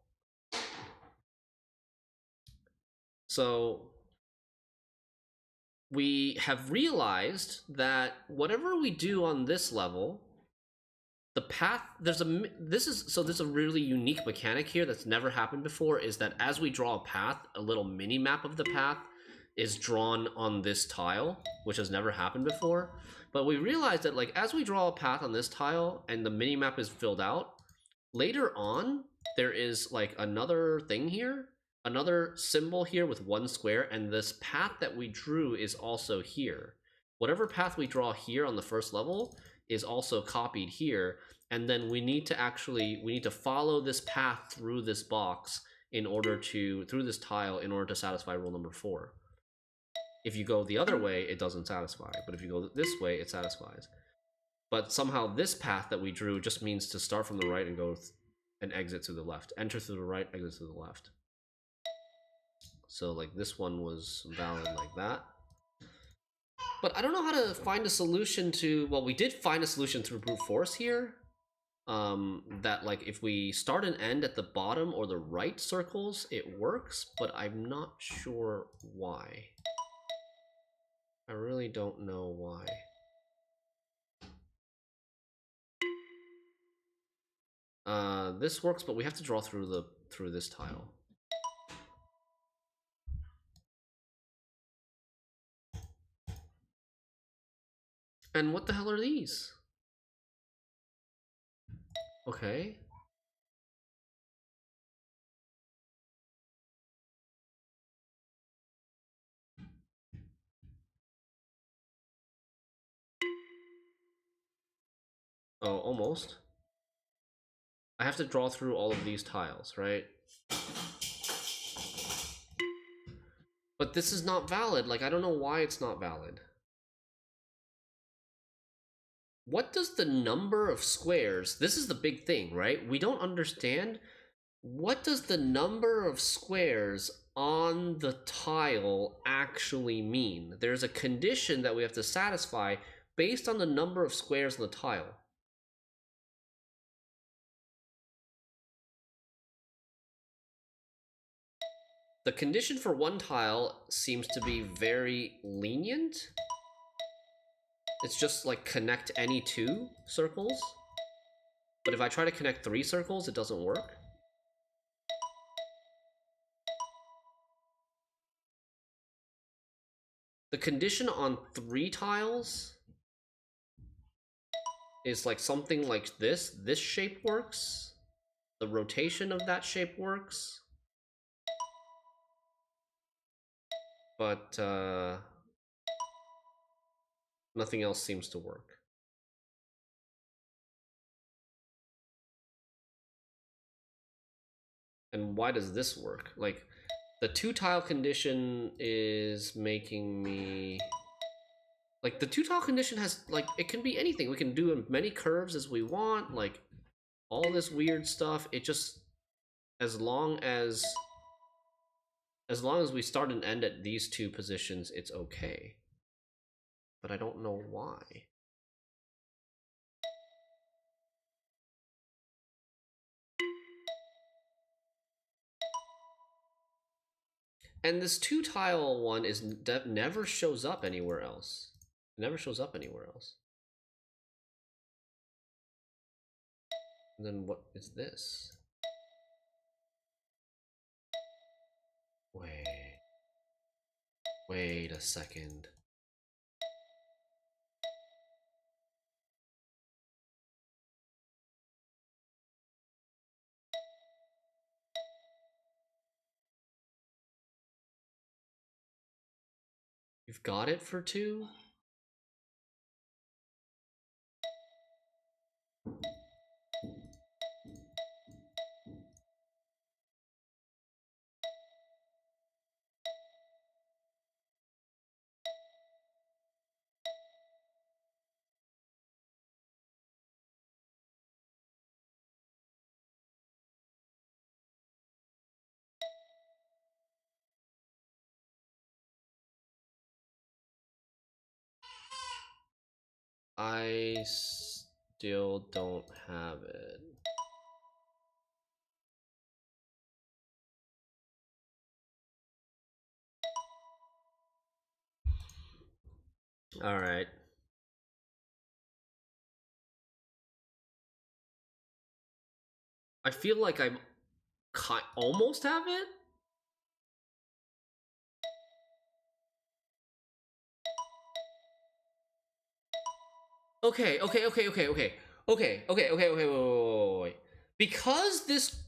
So we have realized that whatever we do on this level, the path, there's a really unique mechanic here that's never happened before, is that as we draw a path, a little mini map of the path is drawn on this tile, which has never happened before. But we realized that, like, as we draw a path on this tile and the mini map is filled out, later on there is like another thing here, another symbol here with one square, and this path that we drew is also here. Whatever path we draw here on the first level is also copied here, and then we need to follow this path through this box through this tile in order to satisfy rule number 4. If you go the other way, it doesn't satisfy, but if you go this way, it satisfies. But somehow this path that we drew just means to start from the right and go and exit to the left. Enter through the right, exit to the left. So like this one was valid like that. But I don't know how to find a solution to, well, we did find a solution through brute force here. That like if we start and end at the bottom or the right circles, it works, but I'm not sure why. I really don't know why. This works, but we have to draw through this tile. And what the hell are these? Okay. Oh, almost. I have to draw through all of these tiles, right? But this is not valid. Like, I don't know why it's not valid. What does the number of squares... This is the big thing, right? We don't understand. What does the number of squares on the tile actually mean? There's a condition that we have to satisfy based on the number of squares on the tile. The condition for one tile seems to be very lenient. It's just like connect any 2 circles. But if I try to connect 3 circles, it doesn't work. The condition on 3 tiles is like something like this. This shape works. The rotation of that shape works. But nothing else seems to work. And why does this work? Like, the 2 tile condition is making me... Like, the 2 tile condition has, like, it can be anything. We can do as many curves as we want, like, all this weird stuff. It just... As long as we start and end at these 2 positions, it's okay. But I don't know why. And this 2 tile one never shows up anywhere else. It never shows up anywhere else. And then what is this? Wait a second. You've got it for 2? I still don't have it. All right. I feel like I almost have it. Okay. Wait. Because this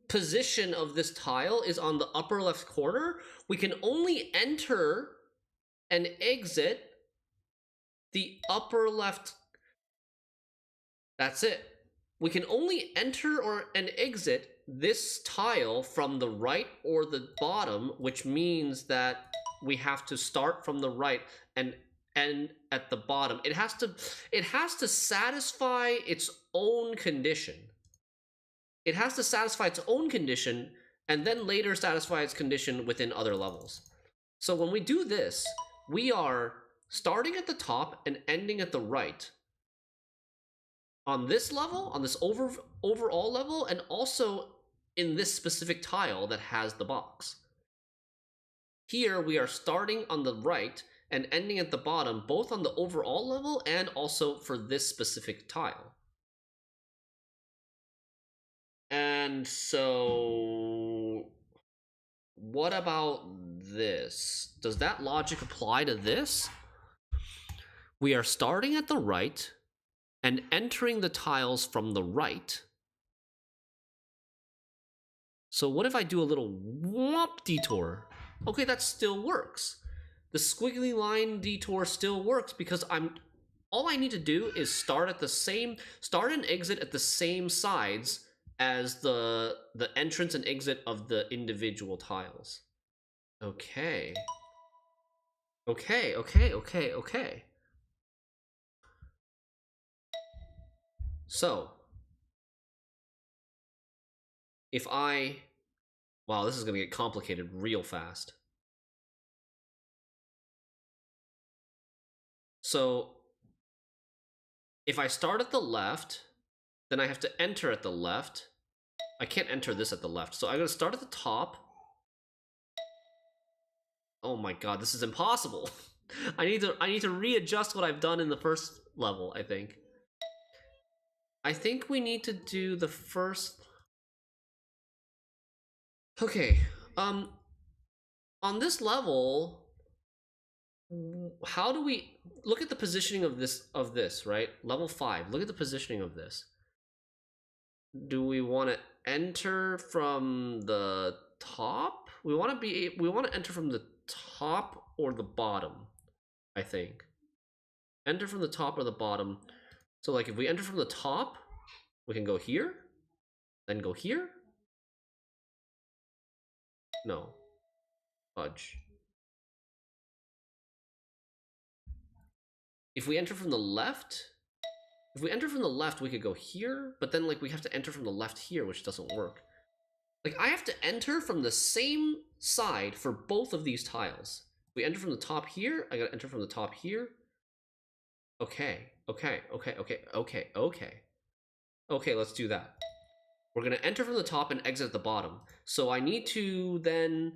position of this tile is on the upper left corner, we can only enter and exit the upper left. That's it. We can only enter and exit this tile from the right or the bottom, which means that we have to start from the right and end at the bottom. It has to satisfy its own condition. It has to satisfy its own condition and then later satisfy its condition within other levels. So when we do this, we are starting at the top and ending at the right on this level, on this overall level, and also in this specific tile that has the box. Here we are starting on the right and ending at the bottom, both on the overall level and also for this specific tile. And so what about this? Does that logic apply to this? We are starting at the right and entering the tiles from the right. So what if I do a little whomp detour? Okay, that still works. The squiggly line detour still works because all I need to do is start and exit at the same sides as the entrance and exit of the individual tiles. Okay. So, if wow, this is gonna get complicated real fast. So, if I start at the left, then I have to enter at the left. I can't enter this at the left, so I'm gonna start at the top. Oh my god, this is impossible. I need to readjust what I've done in the first level, I think. I think we need to do the first. Okay, on this level, how do we look at the positioning of this, right? Level 5. Look at the positioning of this. Do we want to enter from the top? We want to enter from the top or the bottom, I think. Enter from the top or the bottom. So like if we enter from the top, we can go here, then go here. No. Fudge. If we enter from the left, we could go here, but then like we have to enter from the left here, which doesn't work. Like I have to enter from the same side for both of these tiles. We enter from the top here, I gotta enter from the top here. Okay, let's do that. We're gonna enter from the top and exit at the bottom. So I need to then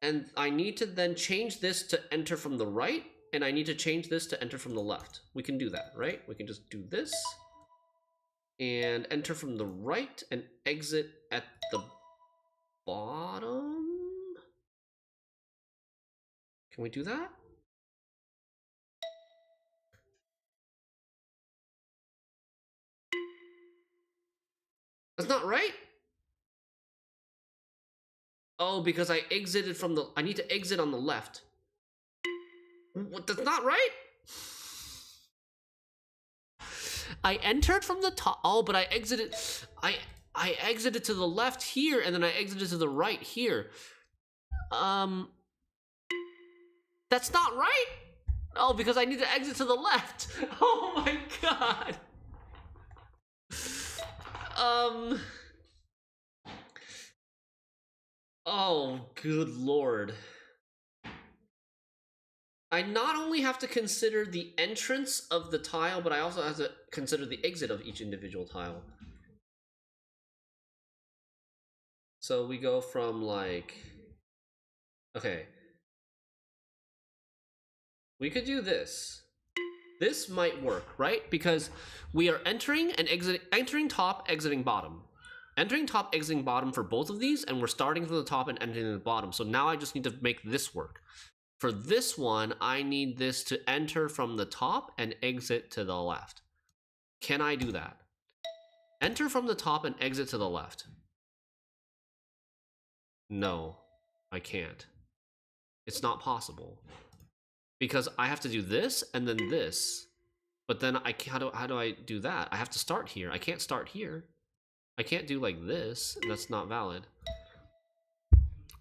And I need to then change this to enter from the right, and I need to change this to enter from the left. We can do that, right? We can just do this and enter from the right and exit at the bottom. Can we do that? That's not right. Oh, because I exited from the... I need to exit on the left. What? That's not right. I entered from the top. Oh, but I exited... I exited to the left here, and then I exited to the right here. That's not right. Oh, because I need to exit to the left. Oh my god. Oh, good lord. I not only have to consider the entrance of the tile, but I also have to consider the exit of each individual tile. So we go from like... Okay. We could do this. This might work, right? Because we are entering and entering top, exiting bottom. Entering top, exiting bottom for both of these, and we're starting from the top and entering the bottom. So now I just need to make this work. For this one, I need this to enter from the top and exit to the left. Can I do that? Enter from the top and exit to the left. No, I can't. It's not possible. Because I have to do this and then this. But then how do I do that? I have to start here. I can't start here. I can't do like this, and that's not valid.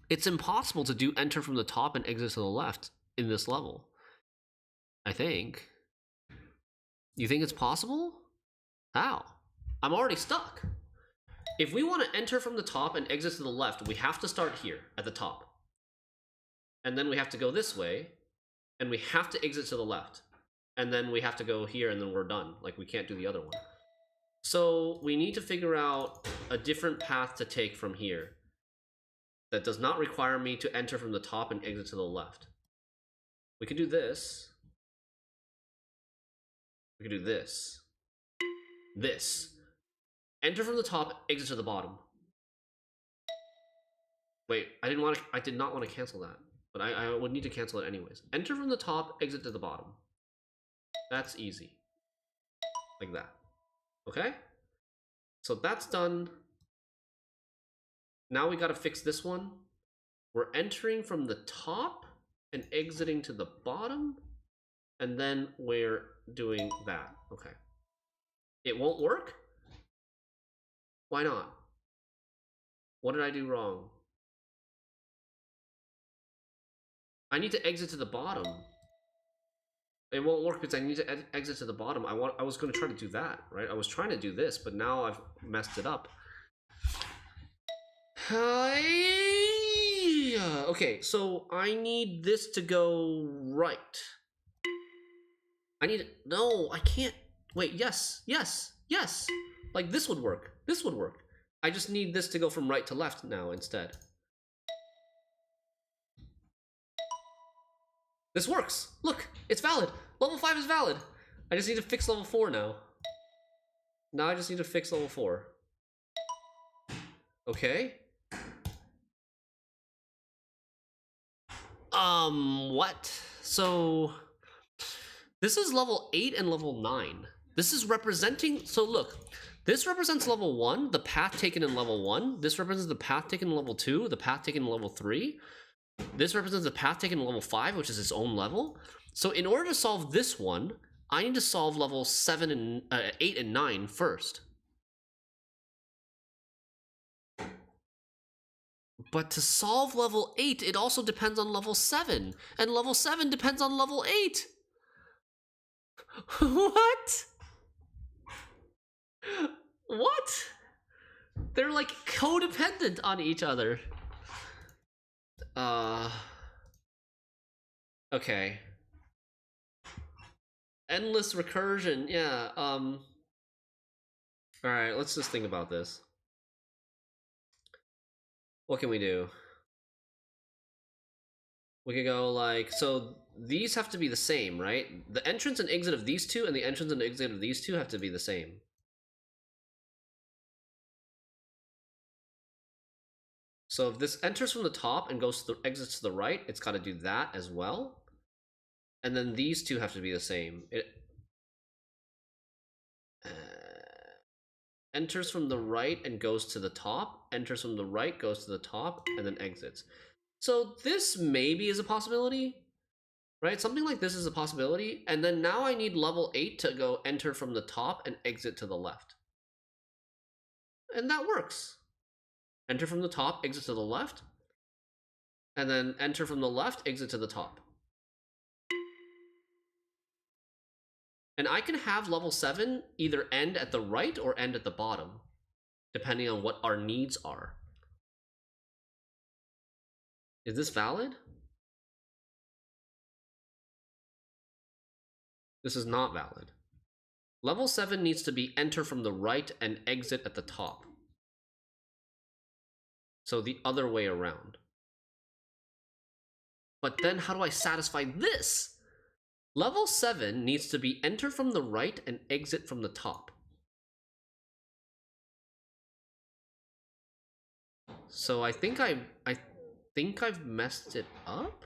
It's impossible to do enter from the top and exit to the left in this level. I think. You think it's possible? How? I'm already stuck. If we want to enter from the top and exit to the left, we have to start here at the top. And then we have to go this way, and we have to exit to the left. And then we have to go here, and then we're done. Like, we can't do the other one. So we need to figure out a different path to take from here that does not require me to enter from the top and exit to the left. We could do this. We could do this. This. Enter from the top, exit to the bottom. Wait, I did not want to cancel that. But I would need to cancel it anyways. Enter from the top, exit to the bottom. That's easy. Like that. Okay? So that's done. Now we gotta fix this one. We're entering from the top and exiting to the bottom. And then we're doing that. Okay. It won't work? Why not? What did I do wrong? I need to exit to the bottom. It won't work because I need to exit to the bottom. I was going to try to do that, right? I was trying to do this, but now I've messed it up. Okay, so I need this to go right. No, I can't. Wait, yes. Like this would work. This would work. I just need this to go from right to left now instead. This works. Look, it's valid. Level 5 is valid. I just need to fix level 4 now. Now I just need to fix level 4. Okay. What? So this is level 8 and level 9. This is representing, so look, this represents level 1, the path taken in level 1. This represents the path taken in level 2, the path taken in level 3. This represents the path taken in level 5, which is its own level. So in order to solve this one, I need to solve level 8 and 9 first. But to solve level 8, it also depends on level 7. And level 7 depends on level 8. What? What? They're like codependent on each other. Okay. Endless recursion, yeah, alright, let's just think about this. What can we do? We could go like, so these have to be the same, right? The entrance and exit of these two and the entrance and exit of these two have to be the same. So if this enters from the top and goes to the exits to the right, it's got to do that as well. And then these two have to be the same. It enters from the right and goes to the top, enters from the right, goes to the top, and then exits. So this maybe is a possibility, right? Something like this is a possibility. And then now I need level 8 to go enter from the top and exit to the left. And that works. Enter from the top, exit to the left. And then enter from the left, exit to the top. And I can have level 7 either end at the right or end at the bottom, depending on what our needs are. Is this valid? This is not valid. Level 7 needs to be enter from the right and exit at the top. So the other way around. But then how do I satisfy this? Level 7 needs to be enter from the right and exit from the top. So I think I've messed it up.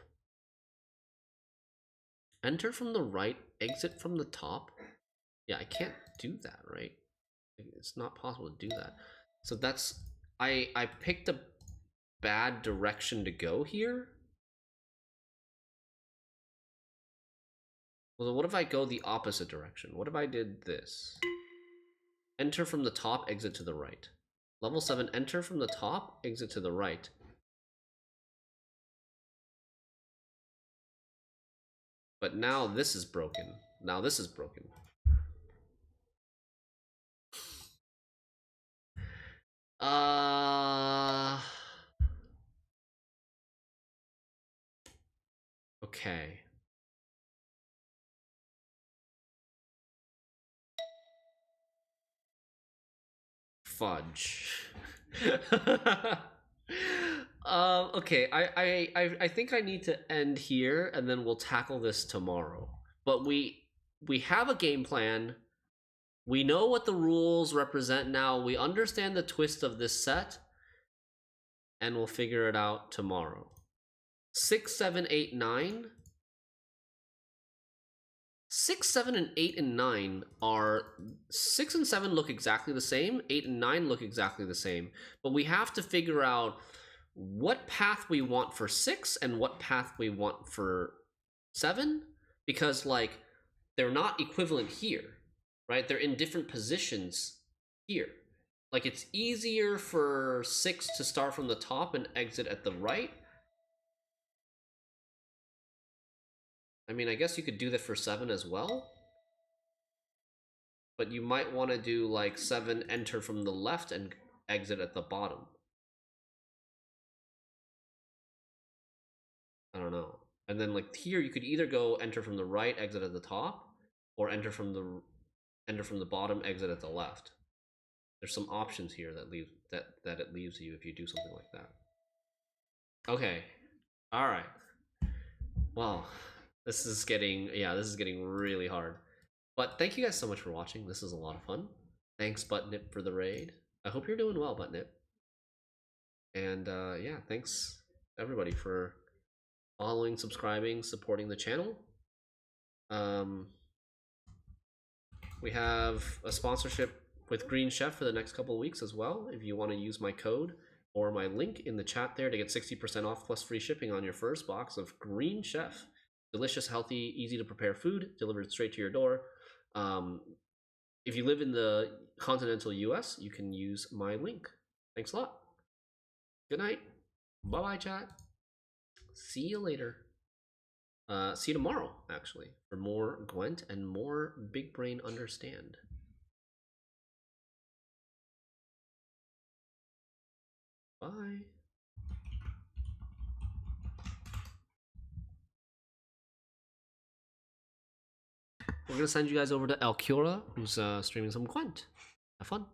Enter from the right, exit from the top. Yeah, I can't do that, right? It's not possible to do that. So that's I picked a bad direction to go here. Well, what if I go the opposite direction? What if I did this? Enter from the top, exit to the right. Level 7, enter from the top, exit to the right. But now this is broken. Now this is broken. Okay. Fudge. Okay, I think I need to end here and then we'll tackle this tomorrow. But we have a game plan. We know what the rules represent now. We understand the twist of this set. And we'll figure it out tomorrow. 6, 7, 8, 9. 6, 7, and 8 and 9 are 6 and 7 look exactly the same. 8 and 9 look exactly the same. But we have to figure out what path we want for 6 and what path we want for 7, because like they're not equivalent here, right? They're in different positions here. Like it's easier for 6 to start from the top and exit at the right. I mean, I guess you could do that for 7 as well. But you might want to do like 7 enter from the left and exit at the bottom. I don't know. And then like here you could either go enter from the right, exit at the top, or enter from the bottom, exit at the left. There's some options here that it leaves you if you do something like that. Okay. All right. Well, this is getting really hard. But thank you guys so much for watching. This is a lot of fun. Thanks, Buttnip, for the raid. I hope you're doing well, Buttnip. And yeah, thanks everybody for following, subscribing, supporting the channel. We have a sponsorship with Green Chef for the next couple of weeks as well. If you want to use my code or my link in the chat there to get 60% off plus free shipping on your first box of Green Chef. Delicious, healthy, easy to prepare food delivered straight to your door. If you live in the continental US, you can use my link. Thanks a lot. Good night. Bye-bye, chat. See you later. See you tomorrow, actually, for more Gwent and more Big Brain Understand. Bye. We're going to send you guys over to El Cura, who's streaming some Gwent. Have fun.